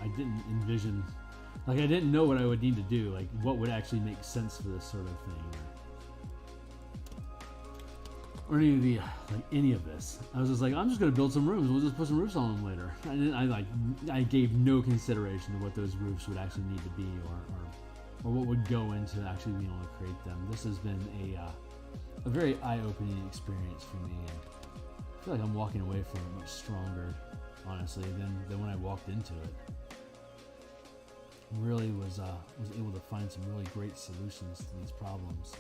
I didn't envision, like I didn't know what I would need to do, like what would actually make sense for this sort of thing, or any of this. I was just like, I'm just gonna build some rooms. We'll just put some roofs on them later. I gave no consideration to what those roofs would actually need to be, or what would go into actually being able to create them. This has been a very eye-opening experience for me, and I feel like I'm walking away from it much stronger, honestly, than when I walked into it. Really was able to find some really great solutions to these problems,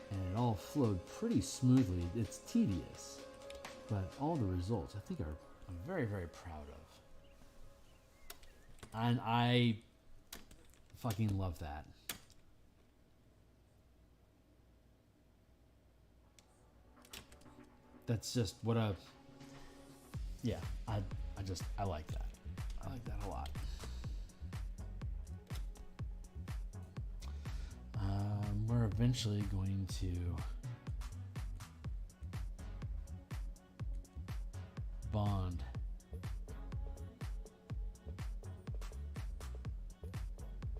and it all flowed pretty smoothly. It's tedious, but all the results I think I'm very, very proud of, and I fucking love that. That's just what I like that. I like that a lot. We're eventually going to bond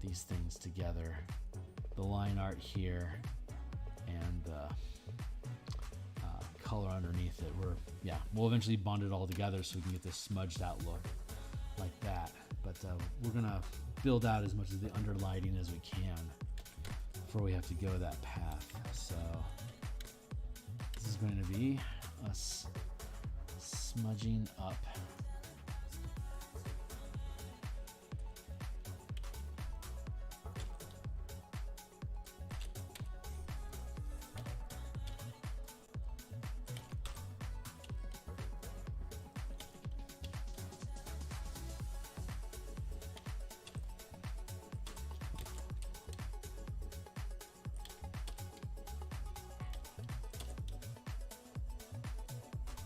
these things together. The line art here and the color underneath it. We'll eventually bond it all together so we can get this smudged out look like that. But we're gonna build out as much of the underlighting as we can before we have to go that path. So this is going to be us smudging up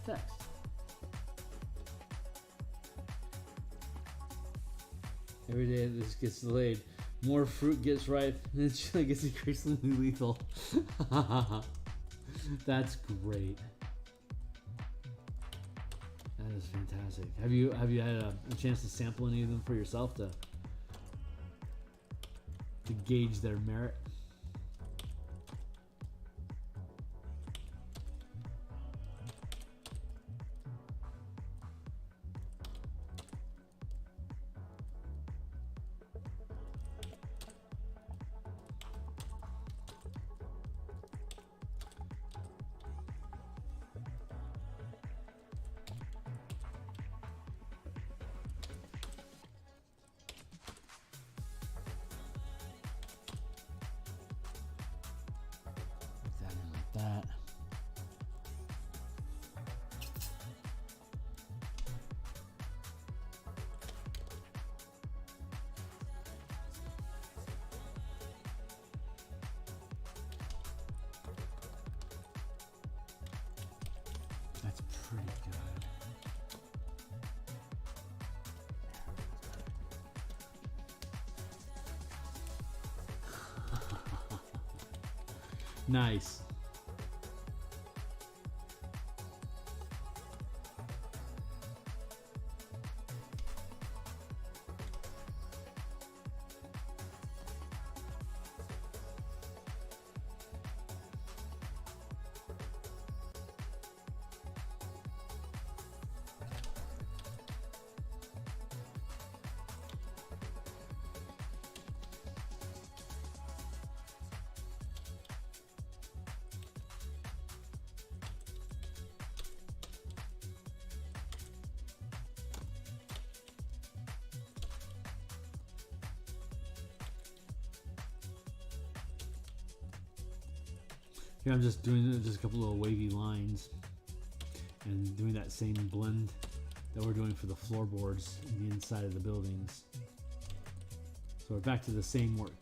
text. Every day this gets delayed. More fruit gets ripe, and it gets increasingly lethal. That's great. That is fantastic. Have you had a chance to sample any of them for yourself to gauge their merit? That. That's pretty good. Nice. Here I'm just doing just a couple little wavy lines and doing that same blend that we're doing for the floorboards in the inside of the buildings. So we're back to the same work.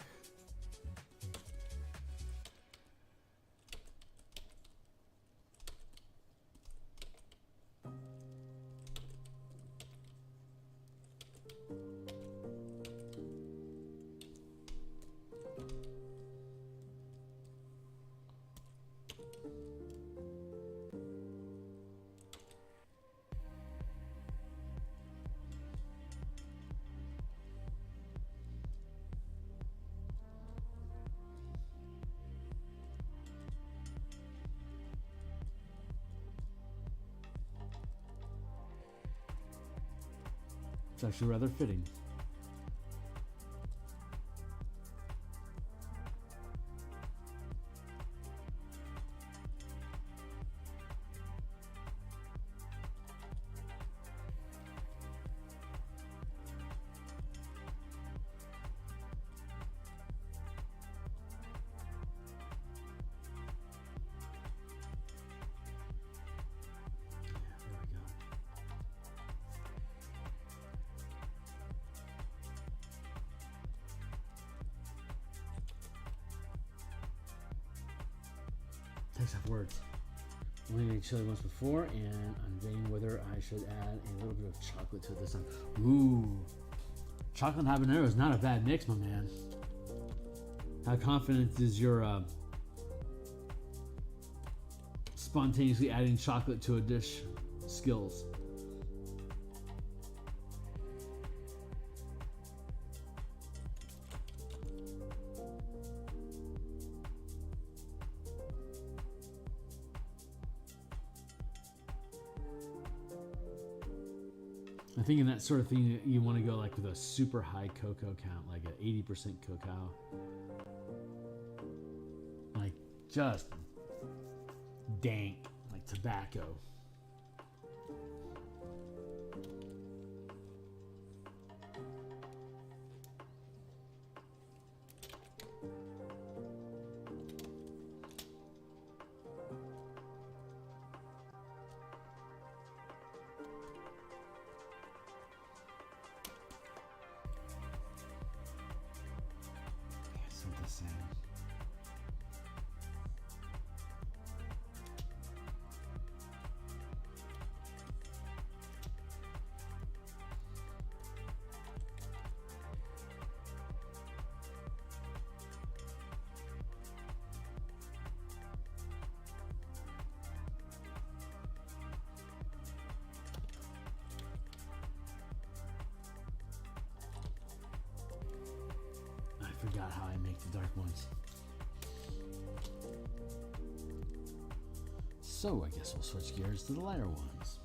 It's actually rather fitting. Text have words. Only made chili once before, and I'm debating whether I should add a little bit of chocolate to it this time. Ooh, chocolate and habanero is not a bad mix, my man. How confident is your spontaneously adding chocolate to a dish skills? I think in that sort of thing, you want to go like with a super high cocoa count, like at 80% cacao. Like just dank, like tobacco. forgot how I make the dark ones. So I guess we'll switch gears to the lighter ones.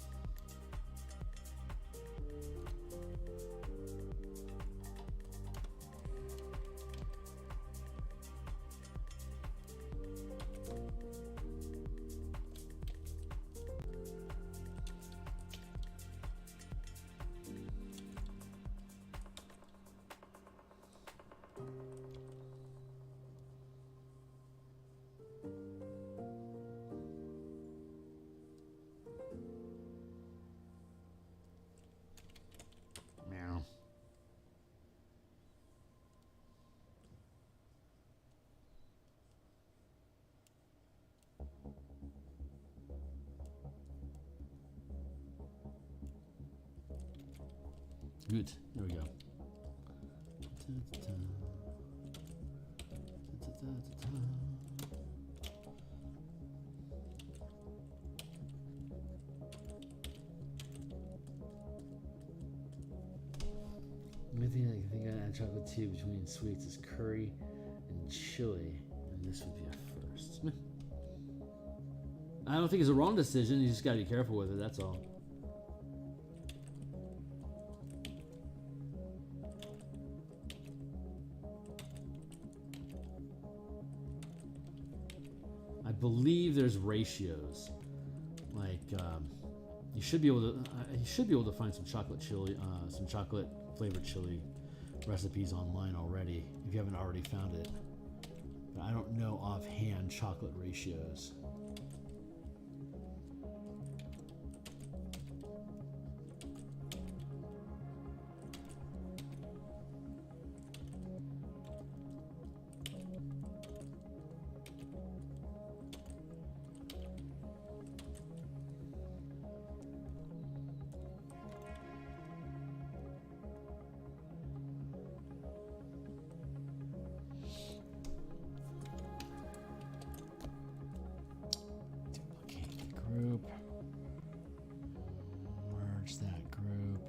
Good. There we go. I think I add chocolate tea between sweets is curry and chili, and this would be a first. I don't think it's a wrong decision. You just got to be careful with it. That's all. I believe there's ratios. Like you should be able to find some chocolate chili, some chocolate flavored chili recipes online already if you haven't already found it. But I don't know offhand chocolate ratios. Group, merge that group.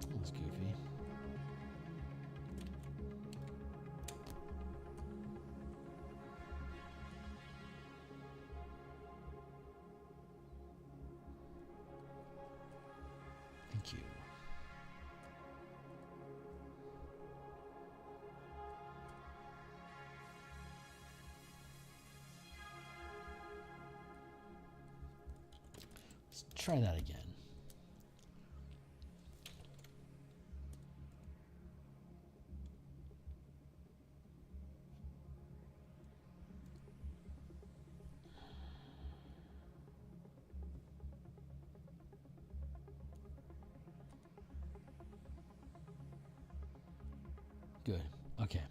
That was goofy. Thank you. Let's try that again. Good. Okay.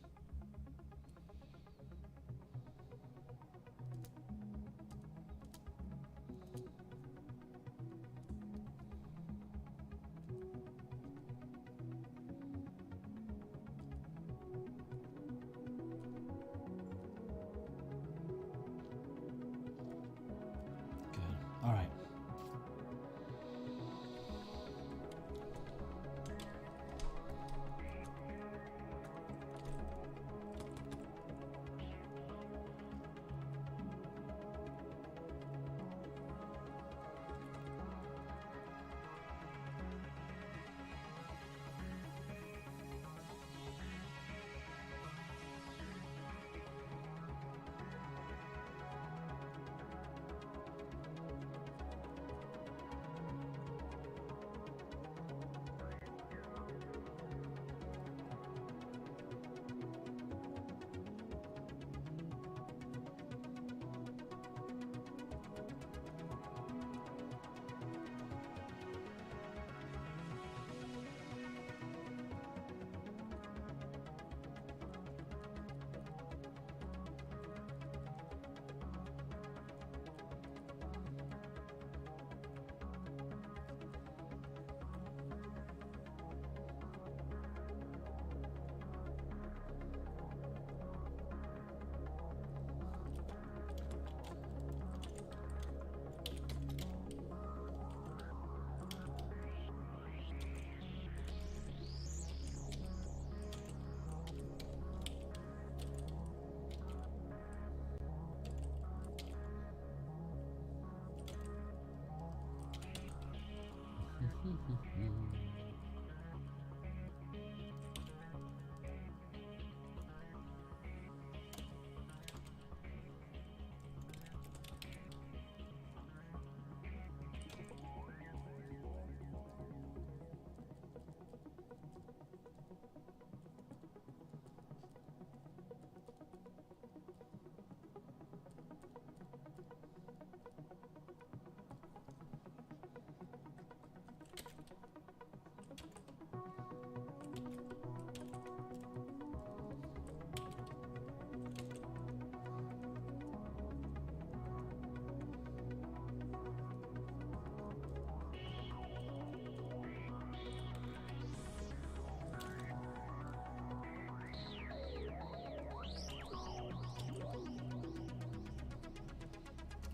Good. All right.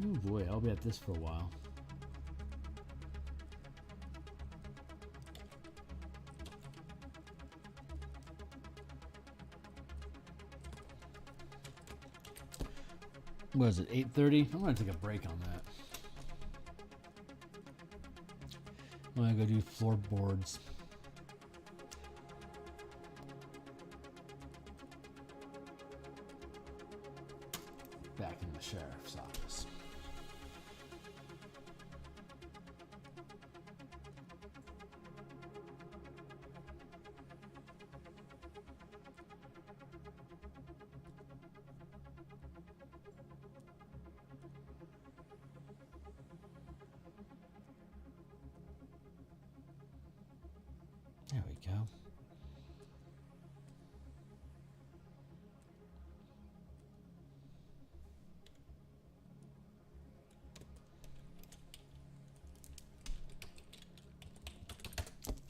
Oh boy, I'll be at this for a while. What is it, 8:30? I'm gonna take a break on that. I'm gonna go do floorboards. Back in the sheriff's office. There we go.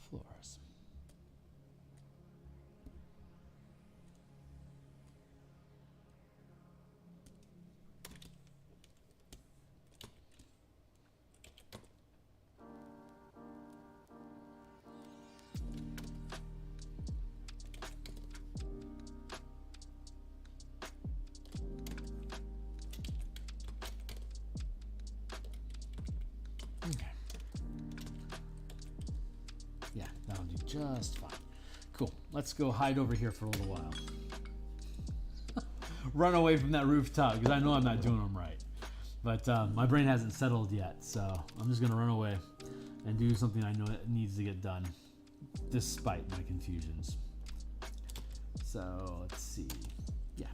Floors. Okay. Yeah, that'll do just fine. Cool. Let's go hide over here for a little while. Run away from that rooftop because I know I'm not doing them right. But my brain hasn't settled yet, so I'm just gonna run away and do something I know that needs to get done, despite my confusions. So let's see. Yeah.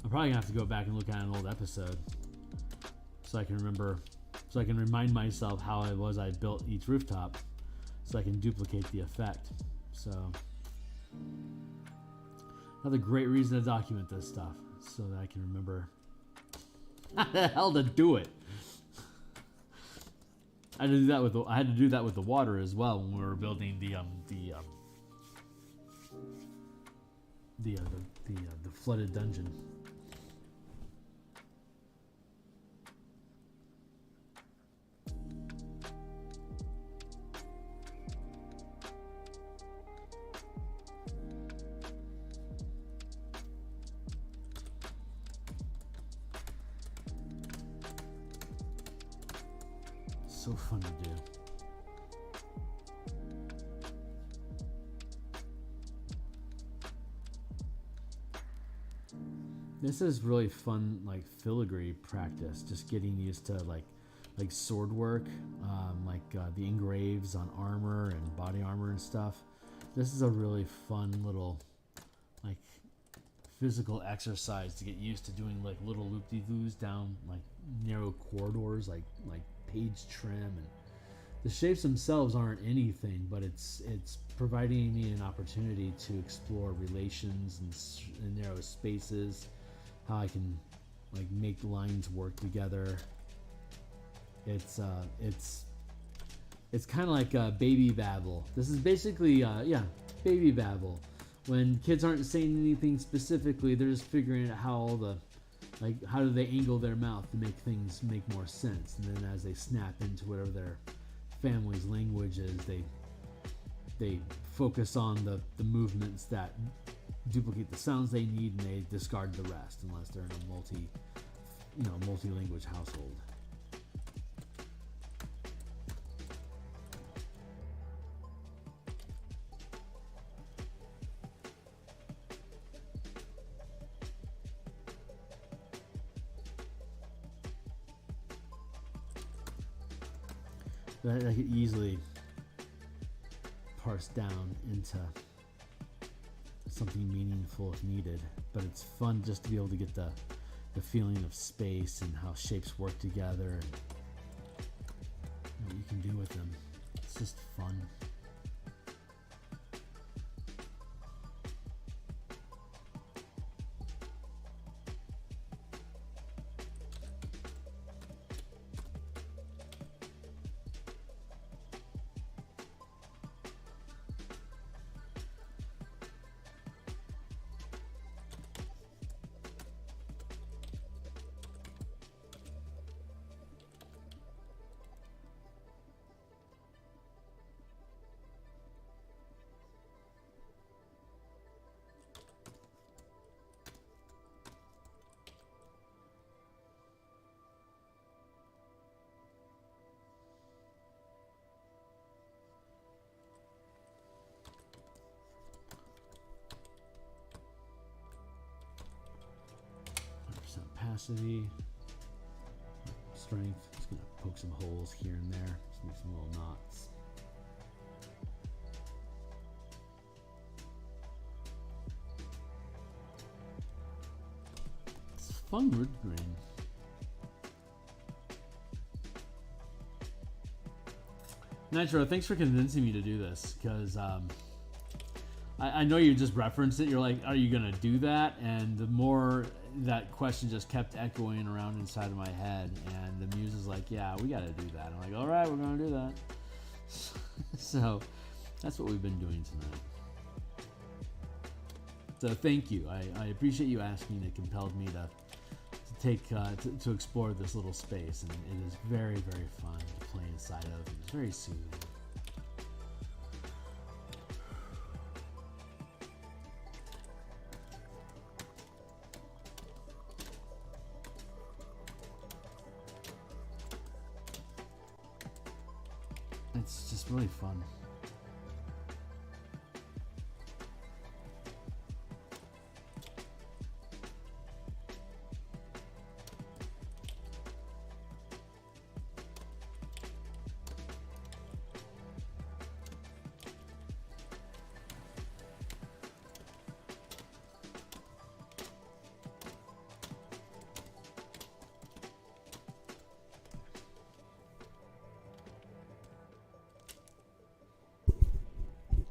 I'm probably gonna have to go back and look at an old episode so I can remember, so I can remind myself how it was I built each rooftop so I can duplicate the effect. So another great reason to document this stuff so that I can remember how the hell to do it. I had to do that with the water as well when we were building the flooded dungeon. So fun to do. This is really fun, like filigree practice. Just getting used to like sword work, the engraves on armor and body armor and stuff. This is a really fun little like physical exercise to get used to doing like little loop-de-loos down like narrow corridors, like page trim, and the shapes themselves aren't anything, but it's providing me an opportunity to explore relations and narrow spaces, how I can like make lines work together. It's kind of like baby babble. This is basically baby babble. When kids aren't saying anything specifically, they're just figuring out how do they angle their mouth to make things make more sense, and then as they snap into whatever their family's language is, they focus on the movements that duplicate the sounds they need, and they discard the rest unless they're in a multi-language household. I could easily parse down into something meaningful if needed, but it's fun just to be able to get the feeling of space and how shapes work together and what you can do with them. It's It's just fun. Capacity, strength. Just gonna poke some holes here and there. Just make some little knots. It's fun wood grain. Nitro, thanks for convincing me to do this, because I know you just referenced it. You're like, are you gonna do that? And the more that question just kept echoing around inside of my head, and the muse is like, yeah, we gotta do that. I'm like, all right, we're gonna do that. So that's what we've been doing tonight. So thank you. I appreciate you asking. It compelled me to take to explore this little space, and it is very, very fun to play inside of. It's very soothing. It's just really fun.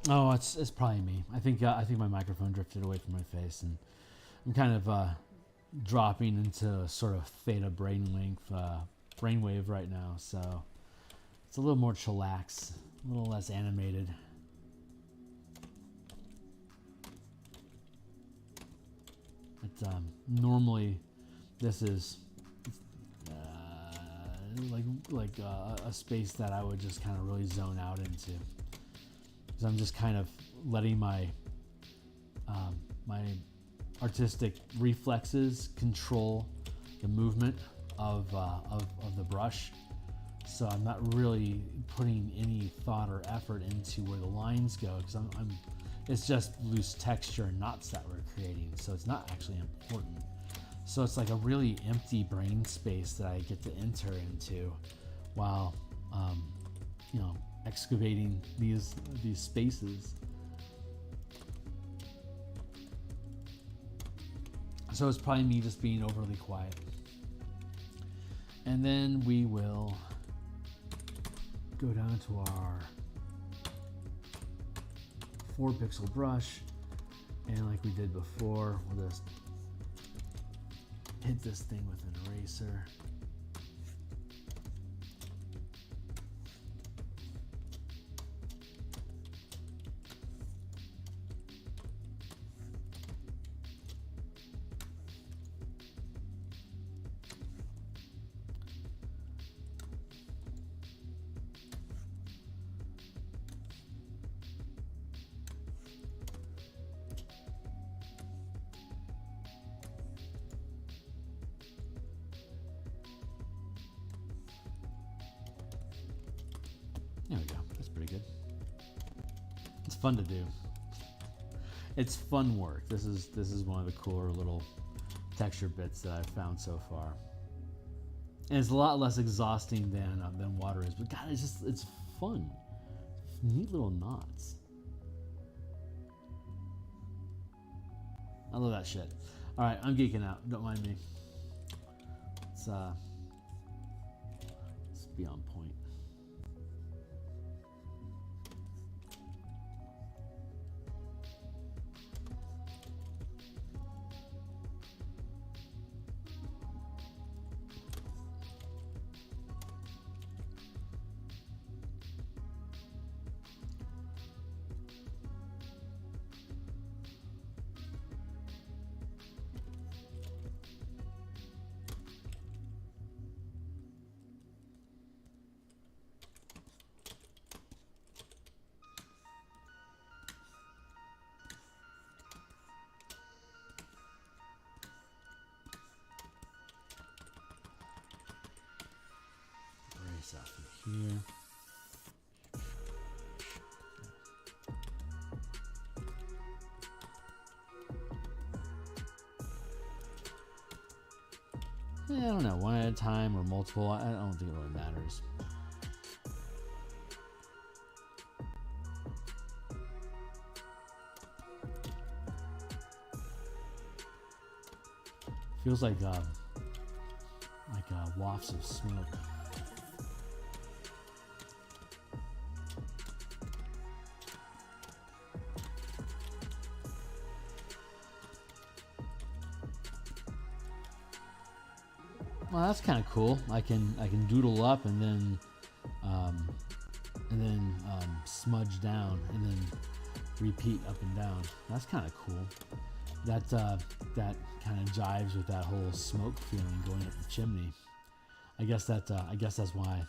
Oh, it's probably me. I think my microphone drifted away from my face, and I'm kind of dropping into a sort of theta brainwave right now. So it's a little more chillax, a little less animated. But normally, this is like a space that I would just kind of really zone out into. Because I'm just kind of letting my my artistic reflexes control the movement of the brush. So I'm not really putting any thought or effort into where the lines go, because it's just loose texture and knots that we're creating. So it's not actually important. So it's like a really empty brain space that I get to enter into while excavating these spaces. So it's probably me just being overly quiet. And then we will go down to our 4-pixel brush, and like we did before, we'll just hit this thing with an eraser. There we go. That's pretty good. It's fun to do. It's fun work. This is one of the cooler little texture bits that I've found so far. And it's a lot less exhausting than water is. But God, it's fun. Neat little knots. I love that shit. All right, I'm geeking out. Don't mind me. Let's be on point. stuff in here. I don't know, one at a time or multiple. I don't think it really matters. Feels like wafts of smoke. Well, that's kind of cool. I can doodle up and then smudge down and then repeat up and down. That's kind of cool. That kind of jives with that whole smoke feeling going up the chimney. I guess that's why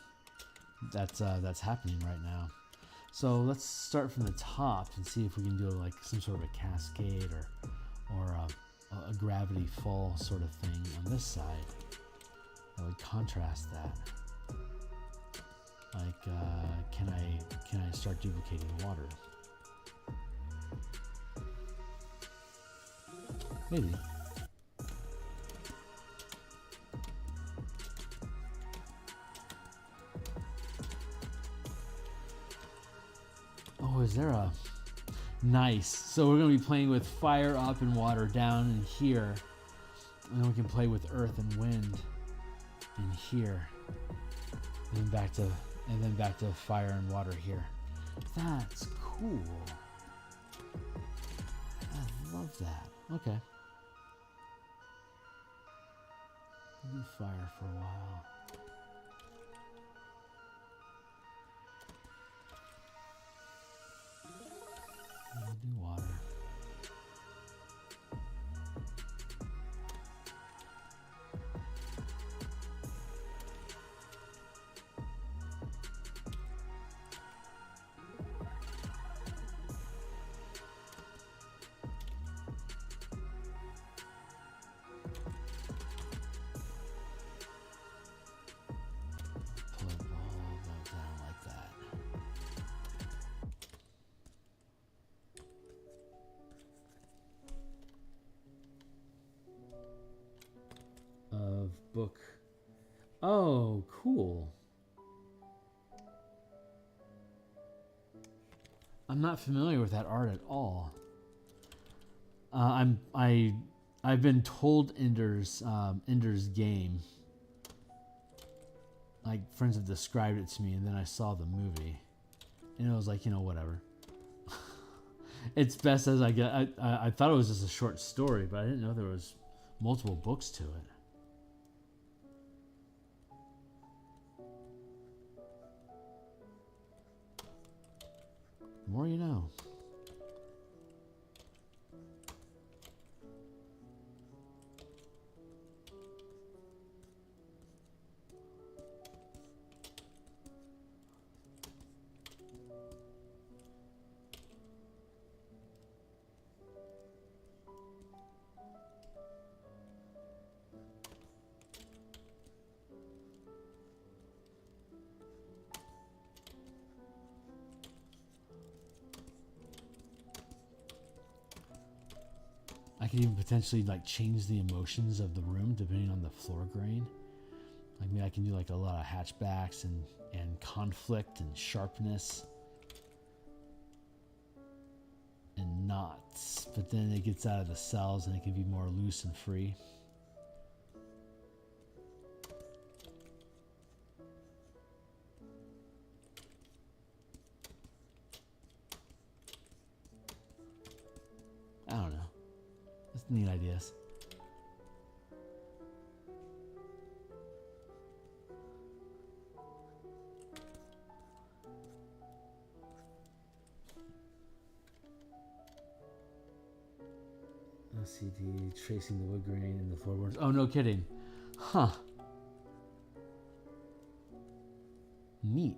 that's happening right now. So let's start from the top and see if we can do like some sort of a cascade or a gravity fall sort of thing on this side that would contrast that. Like, can I start duplicating water? Maybe. Oh, is there a... Nice. So we're going to be playing with fire up and water down in here. And then we can play with earth and wind in here. And then back to fire and water here. That's cool. I love that. Okay. We'll do fire for a while. We'll do water. Book. Oh, cool. I'm not familiar with that art at all. I've been told Ender's Game. Like, friends have described it to me, and then I saw the movie, and it was like, whatever. It's best as I get. I thought it was just a short story, but I didn't know there was multiple books to it. The more you know. I could even potentially like change the emotions of the room depending on the floor grain. Like maybe I can do like a lot of hatchbacks and conflict and sharpness and knots, but then it gets out of the cells and it can be more loose and free. I don't know. That's neat ideas. LCD, tracing the wood grain and the floorboards. Oh, no kidding. Huh. Neat.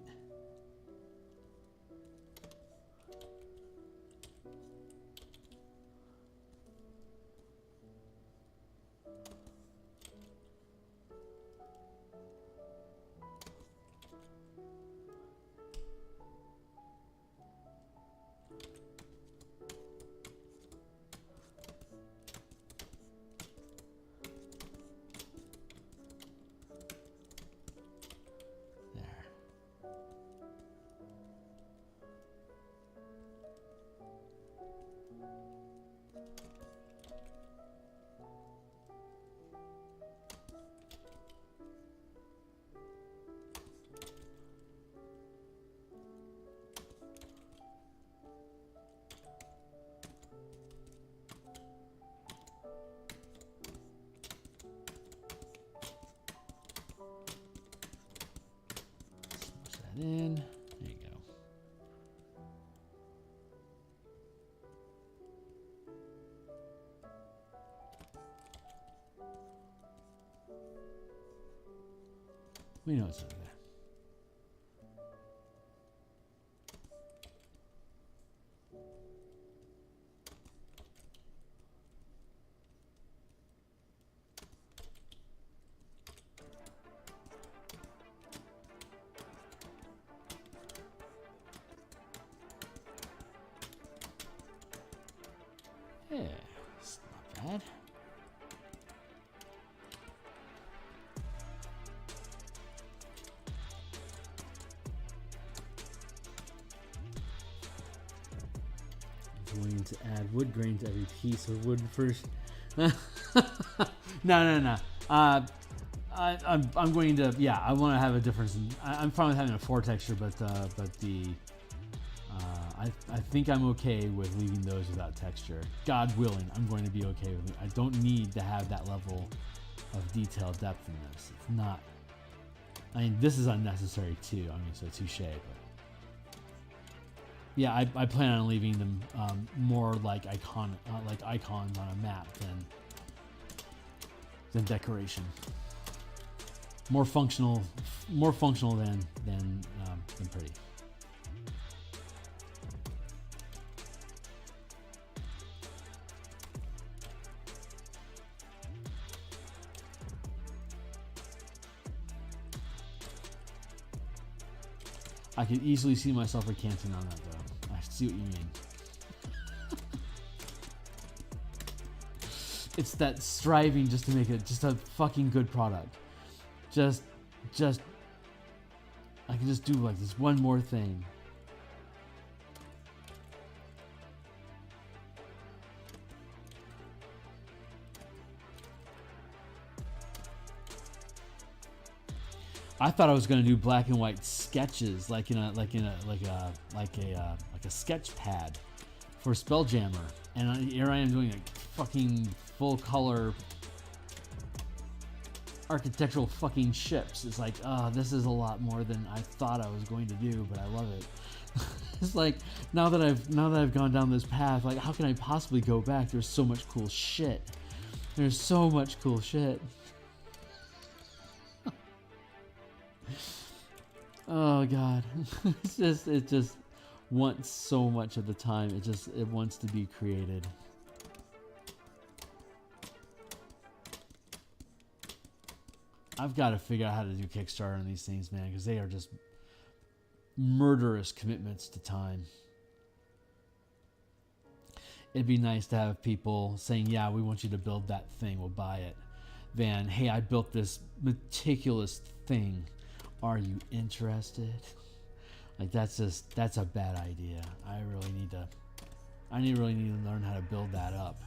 that in. There you go. We know it's over there. Yeah, it's not bad. I'm going to add wood grain to every piece of wood first. No. I'm going to, yeah, I want to have a difference. I'm fine with having a 4 texture, but I think I'm okay with leaving those without texture. God willing, I'm going to be okay with it. I don't need to have that level of detail depth in this. It's not. I mean, this is unnecessary too. I mean, so touche. But yeah, I plan on leaving them more like icons on a map than decoration. More functional than pretty. I could easily see myself recanting on that, though. I see what you mean. It's that striving just to make it just a fucking good product. Just, I can just do like this one more thing. I thought I was going to do black and white sketches, like a sketch pad for spelljammer, and here I am doing like fucking full color architectural fucking ships. It's like, this is a lot more than I thought I was going to do, but I love it. It's like now that I've gone down this path, like how can I possibly go back? There's so much cool shit. There's so much cool shit. Oh god, it just wants so much of the time. It wants to be created. I've got to figure out how to do Kickstarter on these things, man, because they are just murderous commitments to time. It'd be nice to have people saying, yeah, we want you to build that thing, we'll buy it, than, hey, I built this meticulous thing. Are you interested? Like that's a bad idea. I really need to learn how to build that up.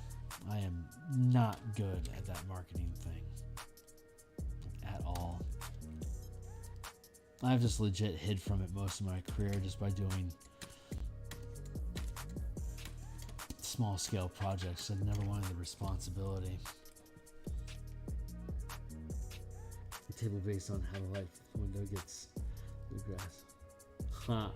I am not good at that marketing thing at all. I've just legit hid from it most of my career just by doing small scale projects. I've never wanted the responsibility. Table based on how the light window gets the grass. Huh.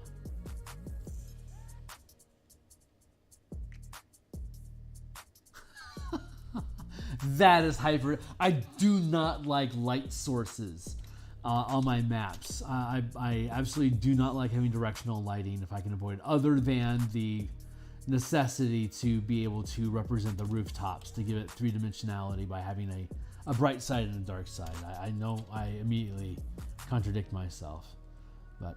That is hyper. I do not like light sources on my maps. I absolutely do not like having directional lighting if I can avoid it, other than the necessity to be able to represent the rooftops, to give it 3-dimensionality by having a bright side and a dark side. I know I immediately contradict myself, but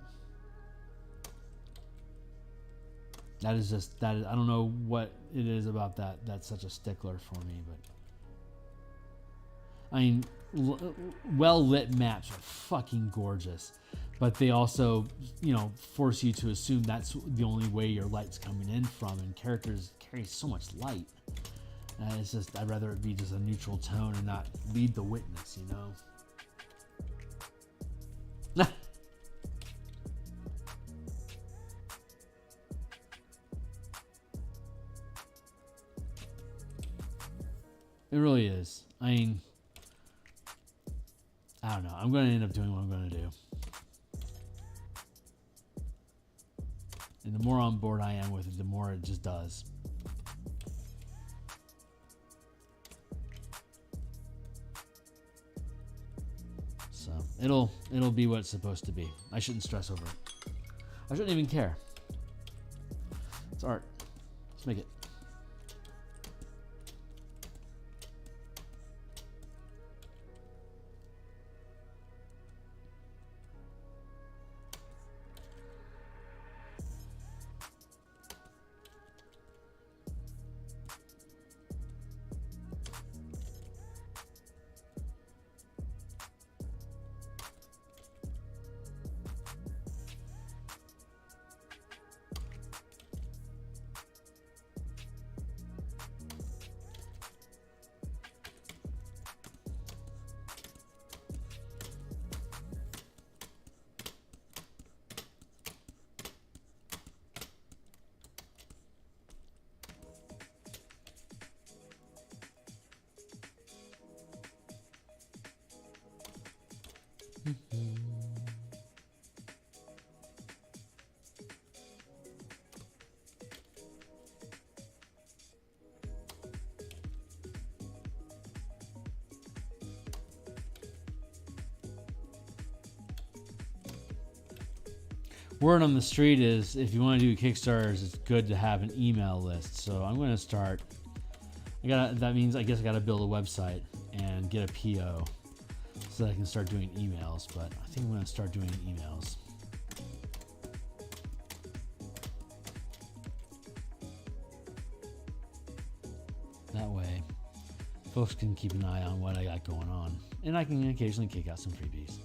that is just, I don't know what it is about that that's such a stickler for me, but I mean, well-lit maps are fucking gorgeous, but they also, force you to assume that's the only way your light's coming in from, and characters carry so much light. It's just, I'd rather it be just a neutral tone and not lead the witness, It really is. I mean, I don't know. I'm going to end up doing what I'm going to do. And the more on board I am with it, the more it just does. So it'll be what it's supposed to be. I shouldn't stress over it. I shouldn't even care. It's art. Let's make it. Word on the street is if you want to do Kickstarters, it's good to have an email list. So I'm going to start. That means I guess I got to build a website and get a PO so that I can start doing emails. But I think I'm going to start doing emails. That way, folks can keep an eye on what I got going on, and I can occasionally kick out some freebies.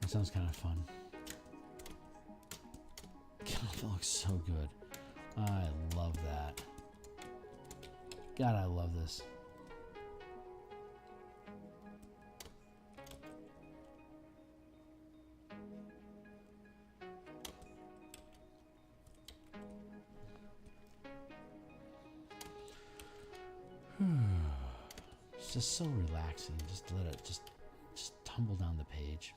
That sounds kind of fun. God, that looks so good. I love that. God, I love this. It's just so relaxing. Just let it just tumble down the page.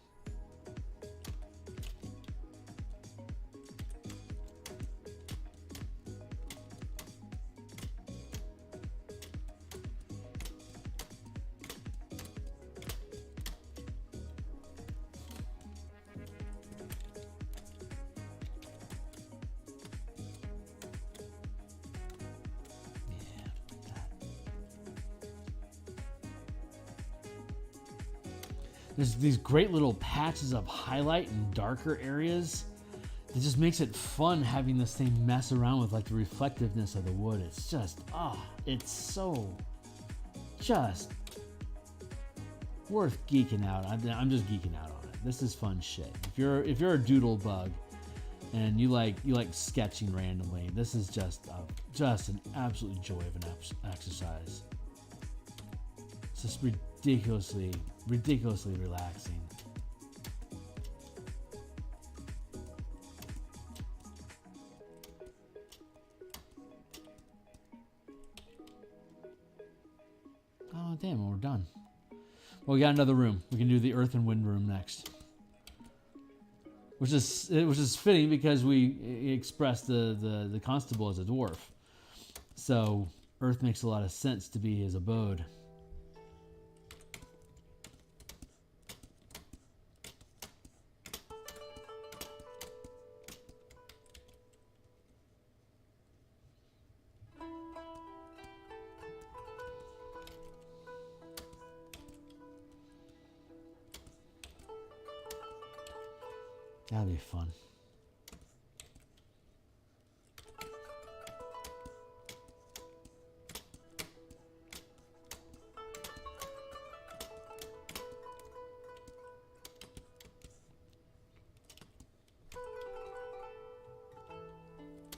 There's these great little patches of highlight in darker areas. It just makes it fun having this thing mess around with like the reflectiveness of the wood. It's just, it's so just worth geeking out. I'm just geeking out on it. This is fun shit. If you're a doodle bug and you like sketching randomly, this is just an absolute joy of an exercise. It's just ridiculously relaxing. Oh damn, we're done. Well, we got another room. We can do the earth and wind room next. Which is fitting because we expressed the constable as a dwarf. So earth makes a lot of sense to be his abode. That'll be fun.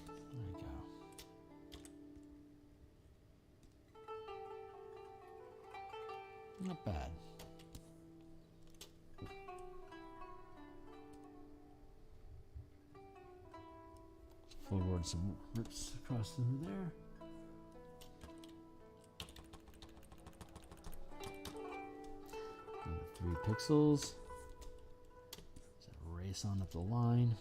There we go. Not bad. Forward some rips across through there. 3 pixels. Just erase on up the line.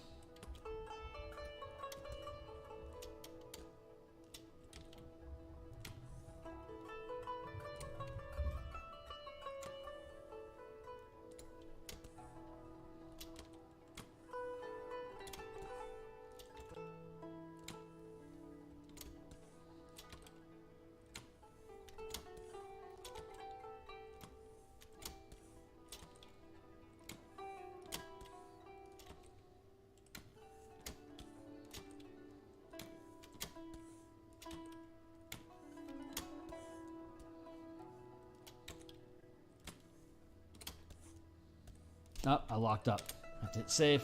Oh, I locked up. I have to hit save.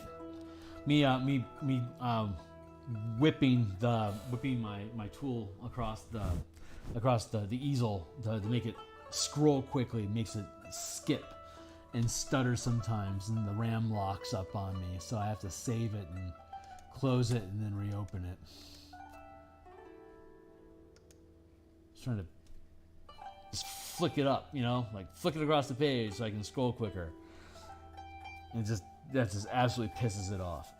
Whipping my tool across the easel to make it scroll quickly makes it skip and stutter sometimes, and the RAM locks up on me, so I have to save it and close it and then reopen it. Just trying to just flick it up, like flick it across the page so I can scroll quicker. And that just absolutely pisses it off.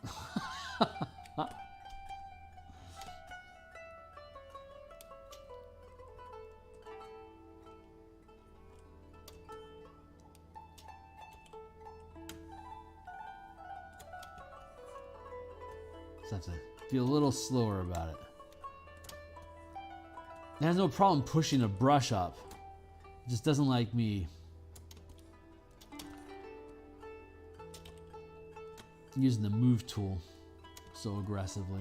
So I have to be a little slower about it. It has no problem pushing a brush up. It just doesn't like me using the move tool so aggressively.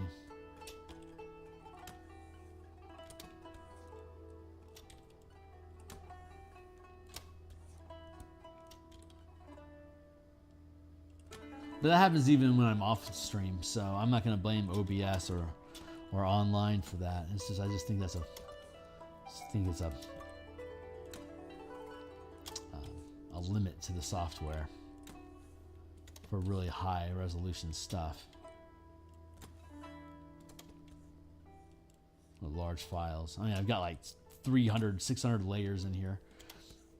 But that happens even when I'm off stream, so I'm not going to blame OBS or online for that. It's just I just think it's a limit to the software for really high resolution stuff with large files. I mean, I've got like 300, 600 layers in here,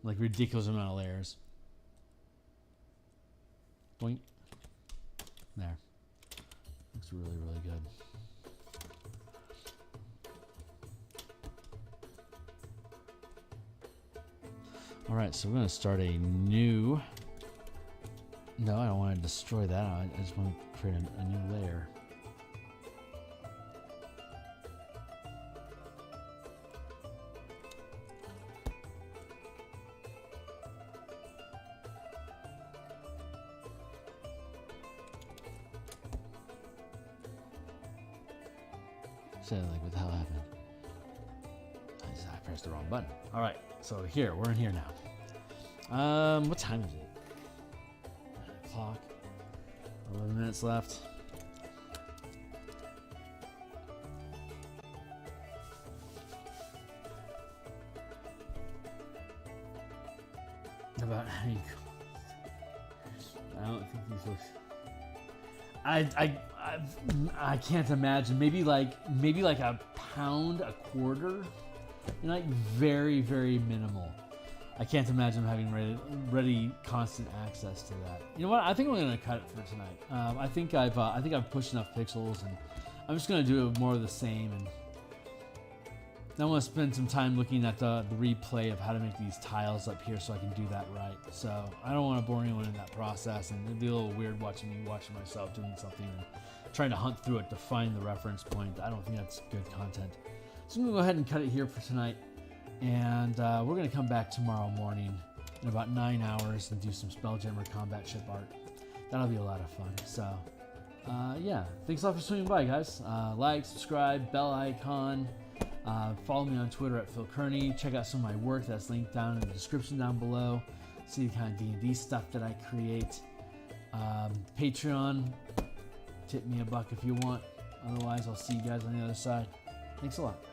like ridiculous amount of layers. Boink. There. Looks really, really good. All right, so we're going to start a new... No, I don't want to destroy that. I just want to create a new layer. So, like, what the hell happened? I pressed the wrong button. All right, so we're in here now. What time is it? 9 o'clock. 11 minutes left. About Hank. I don't think these look. I can't imagine. Maybe like a pound a quarter, and like very, very minimal. I can't imagine having ready constant access to that. You know what? I think I'm going to cut it for tonight. I think I've pushed enough pixels, and I'm just going to do more of the same. And I want to spend some time looking at the replay of how to make these tiles up here so I can do that right. So I don't want to bore anyone in that process, and it'd be a little weird watching myself doing something and trying to hunt through it to find the reference point. I don't think that's good content. So I'm going to go ahead and cut it here for tonight. And we're going to come back tomorrow morning in about 9 hours and do some Spelljammer combat ship art. That'll be a lot of fun. So, yeah. Thanks a lot for swinging by, guys. Like, subscribe, bell icon. Follow me on Twitter at Phil Kearney. Check out some of my work that's linked down in the description down below. See the kind of D&D stuff that I create. Patreon. Tip me $1 if you want. Otherwise, I'll see you guys on the other side. Thanks a lot.